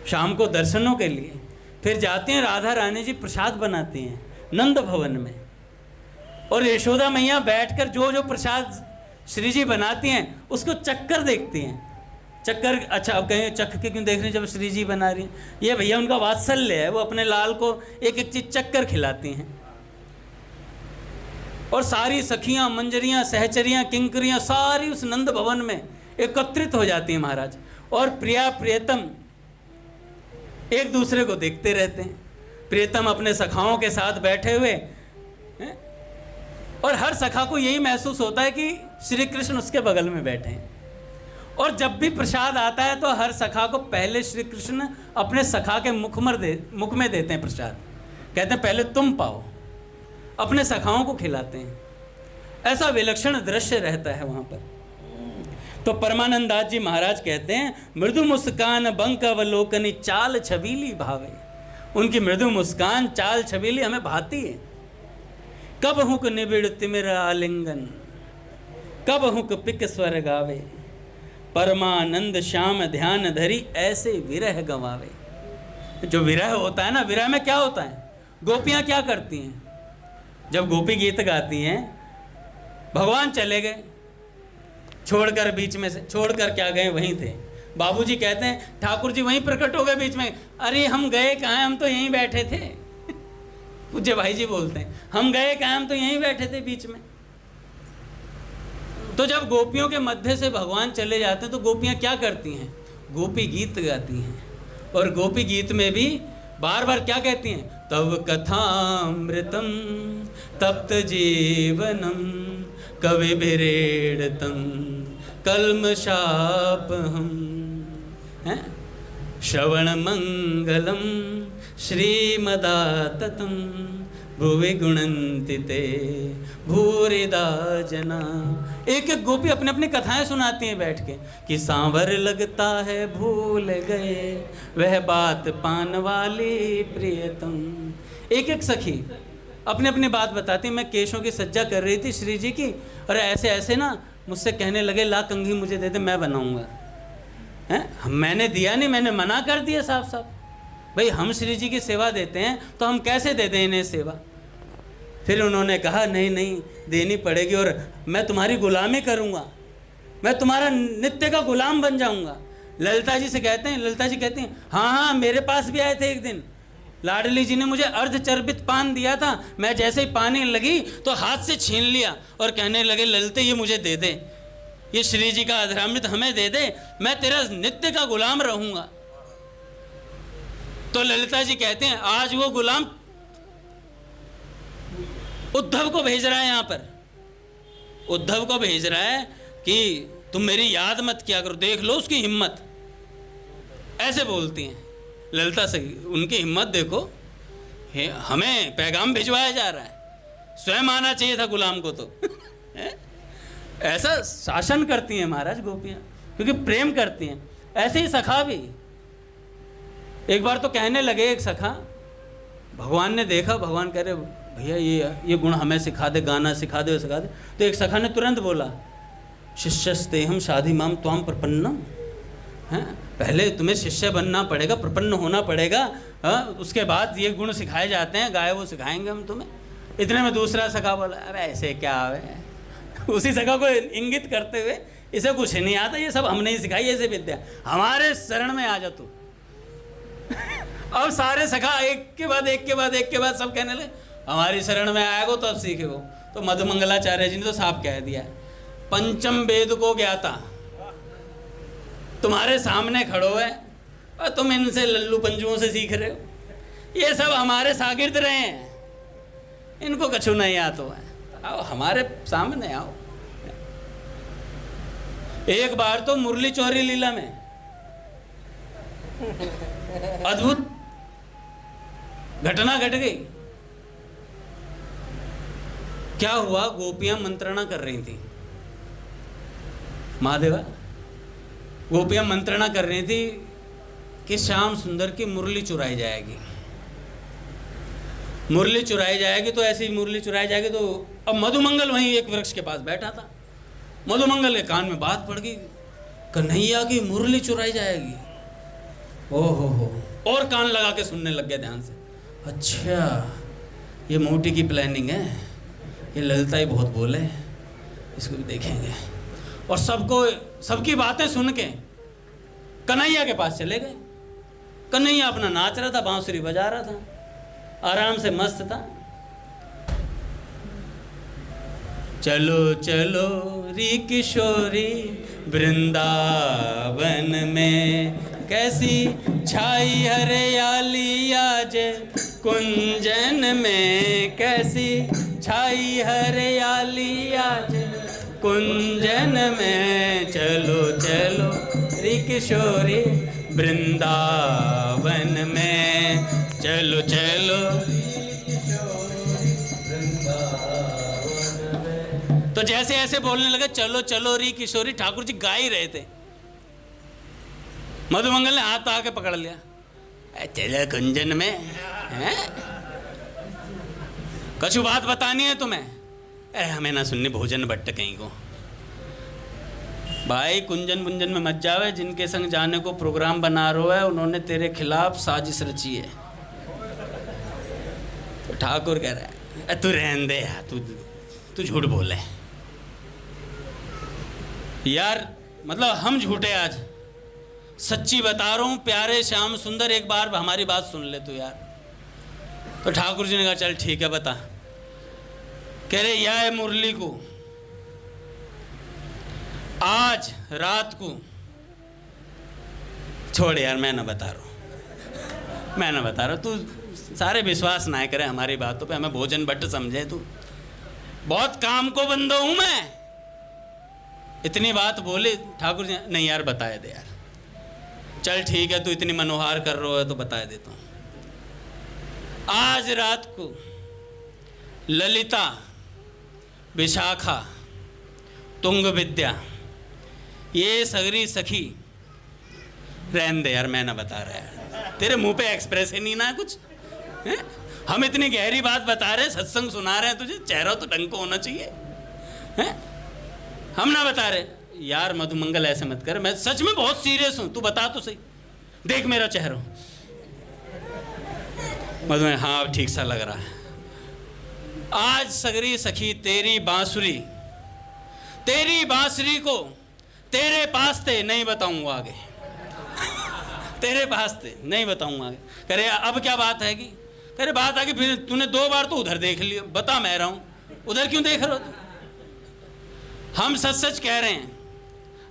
शाम को दर्शनों के लिए। फिर जाती हैं, राधा रानी जी प्रसाद बनाती हैं नंद भवन में, और यशोदा मैया बैठकर जो जो प्रसाद श्री जी बनाती हैं उसको चक्कर देखती हैं। चक्कर, अच्छा अब कहें चख के क्यों देख रही हैं जब श्री जी बना रही हैं? ये भैया उनका वात्सल्य है, वो अपने लाल को एक एक चीज़ चक्कर खिलाती हैं। और सारी सखियाँ, मंजरियाँ, सहचरियाँ, किंकरियाँ सारी उस नंद भवन में एकत्रित हो जाती हैं महाराज, और प्रिया प्रियतम एक दूसरे को देखते रहते हैं। प्रियतम अपने सखाओं के साथ बैठे हुए हैं, और हर सखा को यही महसूस होता है कि श्री कृष्ण उसके बगल में बैठे हैं। और जब भी प्रसाद आता है तो हर सखा को पहले श्री कृष्ण अपने सखा के मुख में देते हैं प्रसाद, कहते हैं पहले तुम पाओ, अपने सखाओं को खिलाते हैं। ऐसा विलक्षण दृश्य रहता है वहाँ पर। तो परमानंद दास जी महाराज कहते हैं, मृदु मुस्कान बंक अवलोकनी चाल छबीली भावे। उनकी मृदु मुस्कान, चाल छबीली हमें भाती है। कब हुक निबिड़ तिमिर आलिंगन, कब हुक पिक स्वर गावे, परमानंद श्याम ध्यान धरी ऐसे विरह गवावे। जो विरह होता है ना, विरह में क्या होता है, गोपियाँ क्या करती हैं जब गोपी गीत गाती हैं? भगवान चले गए, छोड़कर बीच में से, छोड़कर क्या गए, वहीं थे। बाबूजी कहते हैं ठाकुर जी वहीं प्रकट हो गए बीच में। अरे हम गए कहाँ, हम तो यहीं बैठे थे। पूज्य भाई जी बोलते हैं हम गए कहाँ, हम तो यहीं बैठे थे बीच में। तो जब गोपियों के मध्य से भगवान चले जाते हैं तो गोपियाँ क्या करती हैं? गोपी गीत गाती हैं। और गोपी गीत में भी बार बार क्या कहती हैं? तव कथामृतम तप्त जीवनम कवि भिरेड़तम कल्मषापहम, हैं? श्रवण मंगलम श्रीमदाततम भुवि गुणन्ति ते भूरिदा जना। एक एक गोपी अपने अपनी कथाएं सुनाती हैं बैठ के कि सांवर लगता है भूल गए वह बात पान वाली प्रियतम। एक एक सखी अपने अपनी बात बताती। मैं केशों की सज्जा कर रही थी श्री जी की, और ऐसे ऐसे ना मुझसे कहने लगे ला कंघी मुझे दे दे, मैं बनाऊंगा। हैं? मैंने दिया नहीं, मैंने मना कर दिया साफ साफ। भाई हम श्री जी की सेवा देते हैं तो हम कैसे दे दें इन्हें सेवा? फिर उन्होंने कहा नहीं नहीं देनी पड़ेगी, और मैं तुम्हारी गुलामी करूँगा, मैं तुम्हारा नित्य का गुलाम बन जाऊँगा। ललिता जी से कहते हैं, ललिता जी कहती हैं हाँ हाँ मेरे पास भी आए थे एक दिन, लाडली जी ने मुझे अर्धचर्बित पान दिया था, मैं जैसे ही पानी लगी तो हाथ से छीन लिया और कहने लगे ललिते ये मुझे दे दे, ये श्री जी का अधरामृत हमें दे दे, मैं तेरा नित्य का गुलाम रहूँगा। तो ललिता जी कहते हैं आज वो गुलाम उद्धव को भेज रहा है, यहाँ पर उद्धव को भेज रहा है कि तुम मेरी याद मत किया करो, देख लो उसकी हिम्मत। ऐसे बोलती हैं ललिता से, उनकी हिम्मत देखो, हमें पैगाम भिजवाया जा रहा है, स्वयं आना चाहिए था गुलाम को। तो ऐसा शासन करती हैं महाराज गोपियाँ, क्योंकि प्रेम करती हैं। ऐसे ही सखा भी एक बार तो कहने लगे, एक सखा, भगवान ने देखा, भगवान कह रहे भैया ये गुण हमें सिखा दे, गाना सिखा दे, सिखा दे। तो एक सखा ने तुरंत बोला शिष्यस्ते हम शादी माम त्वाम प्रपन्नम, हैं पहले तुम्हें शिष्य बनना पड़ेगा, प्रपन्न होना पड़ेगा, उसके बाद ये गुण सिखाए जाते हैं, गाए वो सिखाएंगे हम तुम्हें। इतने में दूसरा सखा बोला अरे ऐसे क्या है। उसी सखा को इंगित करते हुए इसे कुछ नहीं आता, ये सब हमने ही सिखाई ऐसे विद्या, हमारे शरण में आ जा तू। अब सारे सखा एक के बाद एक के बाद एक के बाद सब कहने लगे हमारी शरण में आएगो तो अब सीखेगो। तो मधुमंगलाचार्य जी ने तो साफ कह दिया पंचम वेद को ज्ञाता तुम्हारे सामने खड़ो है और तुम इनसे लल्लू पंजुओं से सीख रहे हो, ये सब हमारे शागिर्द रहे हैं, इनको कछु नहीं आता है, आओ हमारे सामने आओ। एक बार तो मुरली चौरी लीला में अद्भुत घटना घट गई। क्या हुआ, गोपियां मंत्रणा कर रही थी। महादेवा, गोपियां मंत्रणा कर रही थी कि श्याम सुंदर की मुरली चुराई जाएगी। मुरली चुराई जाएगी तो ऐसी मुरली चुराई जाएगी तो अब मधुमंगल वहीं एक वृक्ष के पास बैठा था। मधुमंगल के कान में बात पड़ गई, कन्हैया की मुरली चुराई जाएगी। ओहो, और कान लगा के सुनने लग गया ध्यान से। अच्छा, ये मोटी की प्लानिंग है, ये ललिता ही बहुत बोले, इसको भी देखेंगे। और सबकी बातें सुन के कन्हैया के पास चले गए। कन्हैया अपना नाच रहा था, बांसुरी बजा रहा था, आराम से मस्त था। चलो चलो री किशोरी वृंदावन में, कैसी छाई हरियाली आज कुंजन में, कैसी छाई हरियाली आज कुंजन में। चलो चलो री किशोरी वृंदावन में, चलो चलो। तो जैसे ऐसे बोलने लगे चलो चलो री किशोरी, ठाकुर जी गा ही रहे थे। मधुमंगल ने हाथ आके पकड़ लिया, चलो कुंजन में है, कछु बात बतानी है तुम्हें? अरे हमें ना सुननी, भोजन बट्ट कहीं को। भाई कुंजन बुंजन में मत जावे, जिनके संग जाने को प्रोग्राम बना रहा है उन्होंने तेरे खिलाफ साजिश रची है। तो ठाकुर कह रहा है तू रहने दे यार, तू झूठ बोले यार, मतलब हम झूठे आज, सच्ची बता रहा हूं प्यारे श्याम सुंदर, एक बार हमारी बात सुन ले तू यार। तो ठाकुर जी ने कहा चल ठीक है बता। कह रहे या है मुरली को आज रात को छोड़ यार, मैं ना बता रहा हूं, तू सारे विश्वास ना करे हमारी बातों पे, हमें भोजन भट्ट समझे तू, बहुत काम को बंदो हूं मैं। इतनी बात बोले ठाकुर जी, नहीं यार बताए दे यार, चल ठीक है तू इतनी मनोहार कर रहा है तो बता देता हूं। आज रात को ललिता, विशाखा, तुंग विद्या, ये सगरी सखी, रहने दे यार, मैं ना बता रहा यार, तेरे मुंह पे एक्सप्रेस ही नहीं ना कुछ है? हम इतनी गहरी बात बता रहे हैं, सत्संग सुना रहे हैं तुझे, चेहरा तो ढंग को होना चाहिए है? हम ना बता रहे यार। मधुमंगल ऐसे मत कर, मैं सच में बहुत सीरियस हूं, तू बता तो सही, देख मेरा चेहरा। मधुमंगल हाँ ठीक सा लग रहा है। आज सगरी सखी तेरी बांसुरी को तेरे पास थे, नहीं बताऊंगा आगे तेरे पास थे, नहीं बताऊंगा आगे। करे अब क्या बात है कि, करे बात आगे, फिर तूने 2 बार तो उधर देख लिया, बता मैं रहा हूं, उधर क्यों देख रहे हो तू? हम सच सच कह रहे हैं,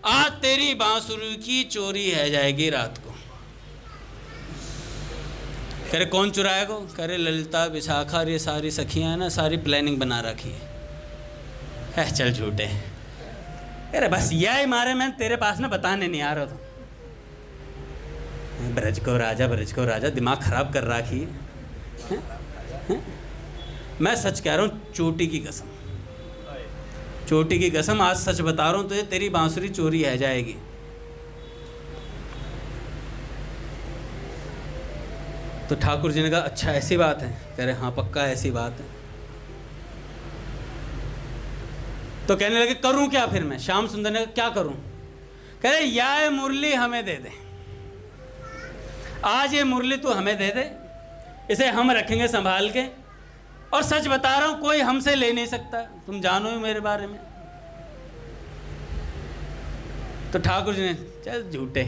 आज तेरी बांसुरी की चोरी है जाएगी रात को। करे कौन चुराएगा? करे ललिता, विशाखा, ये सारी सखियां हैं ना, सारी प्लानिंग बना रखी है। चल झूठे, अरे बस यही मारे मैं तेरे पास ना बताने नहीं आ रहा था। ब्रज को राजा दिमाग खराब कर रखी है? मैं सच कह रहा हूँ, चोटी की कसम आज सच बता रहा हूँ तुझे, तेरी बांसुरी चोरी है जाएगी। तो ठाकुर जी ने कहा अच्छा ऐसी बात है? कह रहे हाँ पक्का ऐसी बात है। तो कहने लगे करूं क्या फिर मैं? श्याम सुंदर ने कहा क्या करूं? कह रहे यह मुरली हमें दे दे, आज ये मुरली तू हमें दे दे, इसे हम रखेंगे संभाल के, और सच बता रहा हूं कोई हमसे ले नहीं सकता, तुम जानो ही मेरे बारे में। तो ठाकुर जी ने चल झूठे,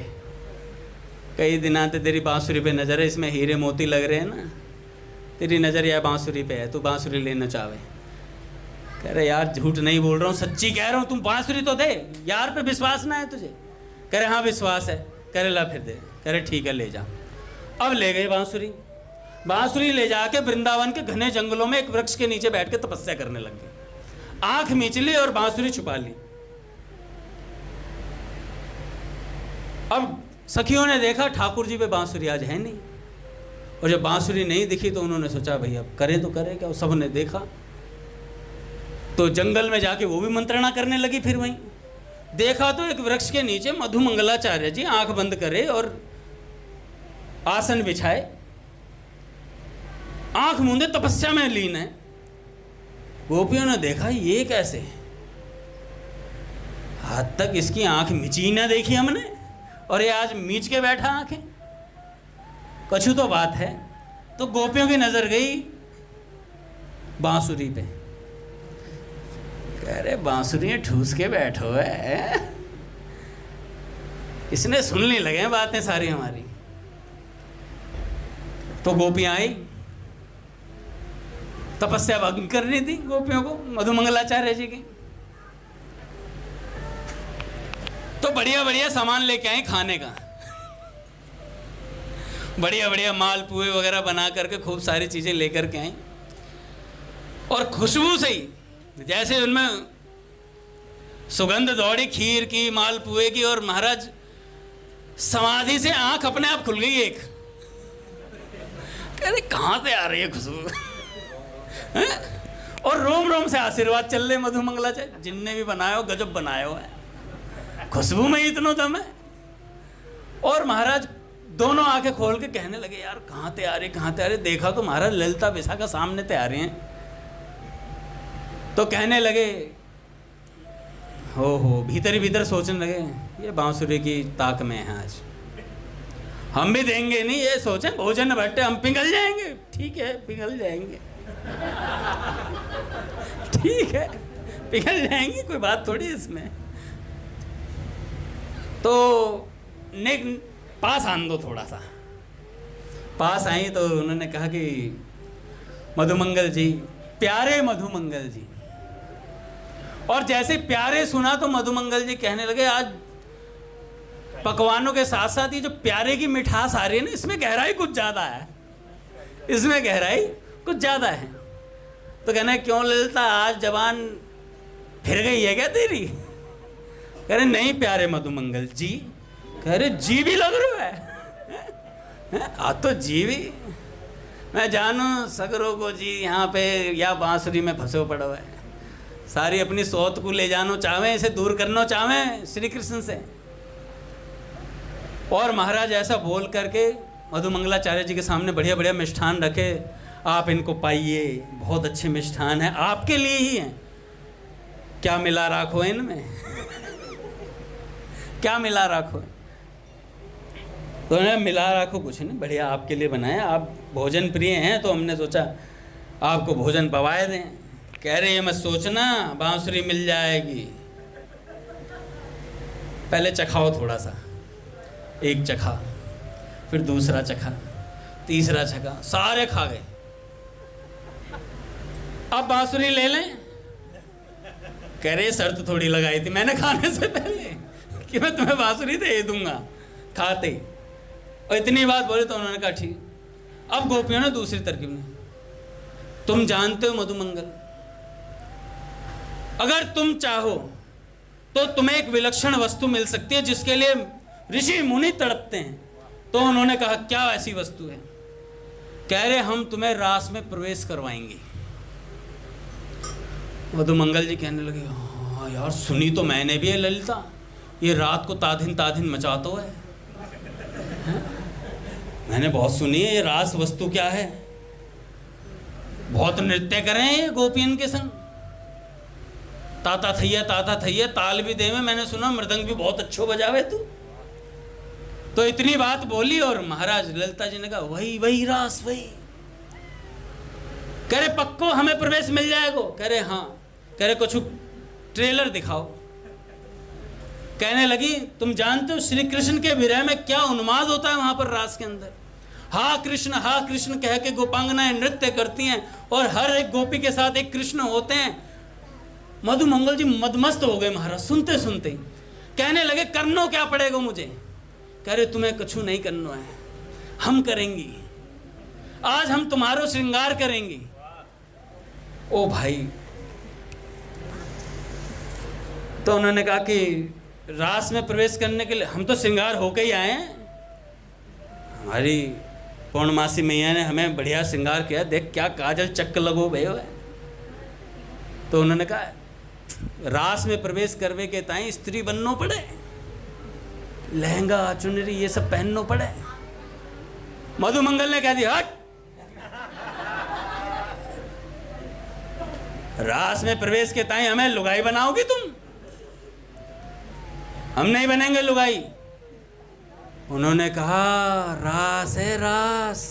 कई दिन आते तेरी बांसुरी पे नजर है, इसमें हीरे मोती लग रहे हैं ना, तेरी नजर यह बांसुरी पे है, तू बांसुरी लेना चाहे। कह रहे यार झूठ नहीं बोल रहा हूँ, सच्ची कह रहा हूँ, तुम बांसुरी तो दे यार, पे विश्वास ना है तुझे? कह रहे हाँ विश्वास है। कह रहे ला फिर दे। कह रहे ठीक है ले जा। अब ले गए बांसुरी ले जाके वृंदावन के घने जंगलों में एक वृक्ष के नीचे बैठ के तपस्या करने लग गए। आंख मीच ली और बांसुरी छुपा ली। अब सखियों ने देखा ठाकुर जी पे बांसुरी आज है नहीं, और जब बांसुरी नहीं दिखी तो उन्होंने सोचा भाई अब करें तो करें क्या। सब ने देखा तो जंगल में जाके वो भी मंत्रणा करने लगी। फिर वहीं देखा तो एक वृक्ष के नीचे मधुमंगलाचार्य जी आंख बंद करे और आसन बिछाए, आंख मूंदे तपस्या में लीन है। गोपियों ने देखा ये कैसे, आज तक इसकी आंख मिची ना देखी हमने, और ये आज मीच के बैठा आंखें, कछु तो बात है। तो गोपियों की नजर गई बांसुरी पे। कह रहे बांसुरी ठूस के बैठो है, इसने सुनने लगे बातें सारी हमारी। तो गोपियां आई, तपस्या भंग करनी थी गोपियों को मधुमंगलाचार्य जी की। तो बढ़िया बढ़िया सामान लेके आई खाने का, बढ़िया बढ़िया मालपुए वगैरह बना करके खूब सारी चीजें लेकर के आई। और खुशबू से ही जैसे उनमें सुगंध दौड़ी खीर की, मालपुए की, और महाराज समाधि से आंख अपने आप खुल गई एक। अरे कहां से आ रही है खुशबू और रोम रोम से आशीर्वाद चल रहे मधुमंगलाचार्य, जिनने भी बनाया हो गजब बनाया हो है, खुशबू में ही इतना दम है। और महाराज दोनों आंखें खोल के कहने लगे यार कहां ते आ रही, कहां ते आ रही। देखा तो महाराज ललिता विशाखा सामने ते आ रही हैं। तो कहने लगे हो भीतर ही भीतर सोचने लगे ये बांसुरी की ताक में है, आज हम भी देंगे नहीं, ये सोचें भोजन भट्टे हम पिघल जाएंगे। ठीक है पिघल जाएंगे ठीक है पिघल जाएंगे, कोई बात थोड़ी इसमें। तो नेक पास आन दो, थोड़ा सा पास आई तो उन्होंने कहा कि मधुमंगल जी, प्यारे मधुमंगल जी। और जैसे प्यारे सुना तो मधुमंगल जी कहने लगे आज पकवानों के साथ साथ ये जो प्यारे की मिठास आ रही है ना, इसमें गहराई कुछ ज्यादा है, इसमें गहराई कुछ ज्यादा है। तो कहना है क्यों ललिता आज जबान फिर गई है क्या तेरी? कह रहे नहीं प्यारे मधुमंगल जी। कह रहे जी भी लग रहा है आज तो जी भी, मैं जानू सगरों को जी यहाँ पे या बांसुरी में फंसो पड़ो है, सारी अपनी सोत को ले जानो चाहे, इसे दूर करना चाहे श्री कृष्ण से। और महाराज ऐसा बोल करके मधुमंगलाचार्य जी के सामने बढ़िया बढ़िया मिष्ठान रखे, आप इनको पाइए, बहुत अच्छे मिष्ठान हैं, आपके लिए ही हैं। क्या मिला राखो इनमें क्या मिला राखो? तो उन्हें मिला राखो कुछ नहीं, बढ़िया आपके लिए बनाया, आप भोजन प्रिय हैं तो हमने सोचा आपको भोजन पवाए दें। कह रहे हैं मत सोचना बांसुरी मिल जाएगी, पहले चखाओ थोड़ा सा। एक चखा, फिर दूसरा चखा, तीसरा चखा, सारे खा गए। अब बांसुरी ले लें? कह रहे शर्त थोड़ी लगाई थी मैंने खाने से पहले कि मैं तुम्हें बांसुरी दे दूंगा खाते, और इतनी बात बोले तो उन्होंने कहा ठीक। अब गोपियों ने दूसरी तरकीब में, तुम जानते हो मधुमंगल, अगर तुम चाहो तो तुम्हें एक विलक्षण वस्तु मिल सकती है जिसके लिए ऋषि मुनि तड़पते हैं। तो उन्होंने कहा क्या ऐसी वस्तु है? कह रहे हम तुम्हें रास में प्रवेश करवाएंगे। मधुमंगल जी कहने लगे हाँ यार सुनी तो मैंने भी है ललिता, ये रात को ताधिन ताधिन मचाता है, मैंने बहुत सुनी है। ये रास वस्तु क्या है? बहुत नृत्य करें ये गोपियन के संग, ताता थैया ताल भी दे में, मैंने सुना मृदंग भी बहुत अच्छो बजावे तू। तो इतनी बात बोली और महाराज ललिता जी ने कहा वही रास वही। कह रहे पक्को हमें प्रवेश मिल जाएगा? कह रहे हाँ। कह रहे कुछ ट्रेलर दिखाओ। कहने लगी तुम जानते हो श्री कृष्ण के विरह में क्या उन्माद होता है वहां पर रास के अंदर। हा कृष्ण कह के गोपांगनाएं नृत्य करती हैं और हर एक गोपी के साथ एक कृष्ण होते हैं। मधुमंगल जी मदमस्त हो गए महाराज सुनते सुनते। कहने लगे करनो क्या पड़ेगा मुझे? कह रहे तुम्हें कछु नहीं करना है, हम करेंगी, आज हम तुम्हारो श्रृंगार करेंगी। ओ भाई, तो उन्होंने कहा कि रास में प्रवेश करने के लिए हम तो श्रृंगार होके ही आए हैं, हमारी पूर्णमासी मैया ने हमें बढ़िया श्रृंगार किया, देख क्या काजल चक्क लगो भयो है। तो उन्होंने कहा रास में प्रवेश करवे के ताई स्त्री बननो पड़े, लहंगा चुनरी ये सब पहननो पड़े। मधुमंगल ने कह दिया हट, रास में प्रवेश के ताई हमें लुगाई बनाओगी तुम, हम नहीं बनेंगे लुगाई। उन्होंने कहा रास है रास।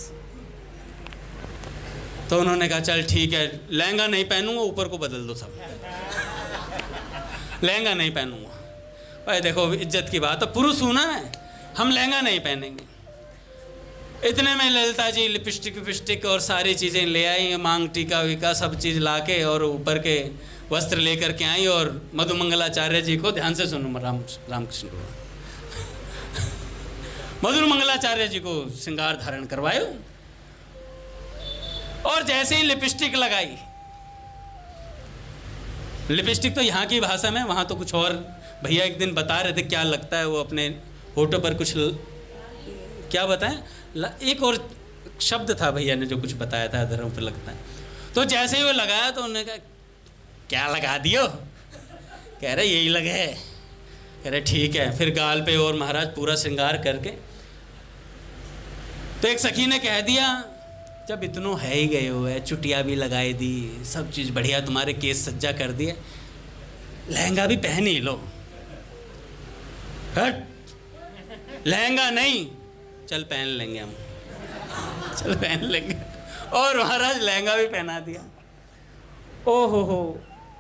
तो उन्होंने कहा चल ठीक है, लहंगा नहीं पहनूंगा, ऊपर को बदल दो सब, लहंगा नहीं पहनूंगा। भाई देखो इज्जत की बात है, पुरुष हूं ना मैं, हम लहंगा नहीं पहनेंगे। इतने में ललिता जी लिपस्टिक विपस्टिक और सारी चीज़ें ले आई, मांग टीका वीका सब चीज़ ला के और ऊपर के वस्त्र लेकर के आई और मधुमंगलाचार्य जी को, ध्यान से सुनो रामकृष्ण को, मधुमंगलाचार्य जी को श्रृंगार धारण करवायो और जैसे ही लिपस्टिक लगाई, लिपस्टिक तो यहाँ की भाषा में, वहाँ तो कुछ और भैया एक दिन बता रहे थे क्या लगता है, वो अपने होठों पर कुछ क्या बताएं, एक और शब्द था भैया ने जो कुछ बताया था इधरों पर लगता है। तो जैसे ही वो लगाया तो उन्होंने कहा क्या लगा दियो, कह रहे यही लगे, कह रहे ठीक है। फिर गाल पे और महाराज पूरा श्रृंगार करके, तो एक सखी ने कह दिया जब इतनो है ही गए हो है, चुटिया भी लगाई दी, सब चीज़ बढ़िया, तुम्हारे केस सज्जा कर दिए, लहंगा भी पहन ही लो। हट, लहंगा नहीं, चल पहन लेंगे हम, चल पहन लेंगे। और महाराज लहंगा भी पहना दिया। ओहो हो,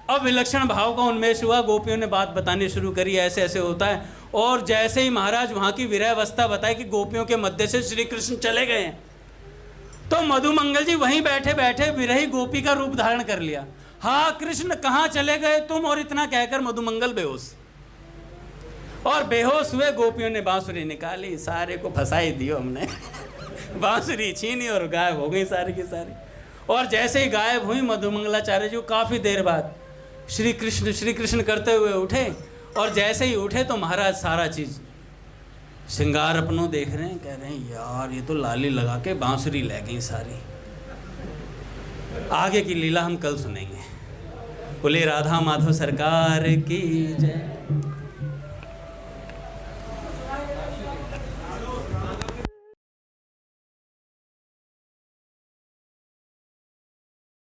अब विलक्षण भाव का उन्मेष हुआ, गोपियों ने बात बतानी शुरू करी, ऐसे ऐसे होता है। और जैसे ही महाराज वहाँ की विरह अवस्था बताई कि गोपियों के मध्य से श्री कृष्ण चले गए हैं, तो मधुमंगल जी वहीं बैठे बैठे विरही गोपी का रूप धारण कर लिया। हाँ कृष्ण कहाँ चले गए तुम, और इतना कहकर मधुमंगल बेहोश, और बेहोश हुए। गोपियों ने बांसुरी निकाली, सारे को फंसा ही दियो हमने बांसुरी छीनी और गायब हो गई सारी की सारी। और जैसे ही गायब हुई, मधुमंगलाचार्य जी काफ़ी देर बाद श्री कृष्ण करते हुए उठे, और जैसे ही उठे तो महाराज सारा चीज़ श्रृंगार अपनों देख रहे हैं, कह रहे हैं यार ये तो लाली लगा के बांसुरी ले गई सारी। आगे की लीला हम कल सुनेंगे। बोले राधा माधव सरकार की जय।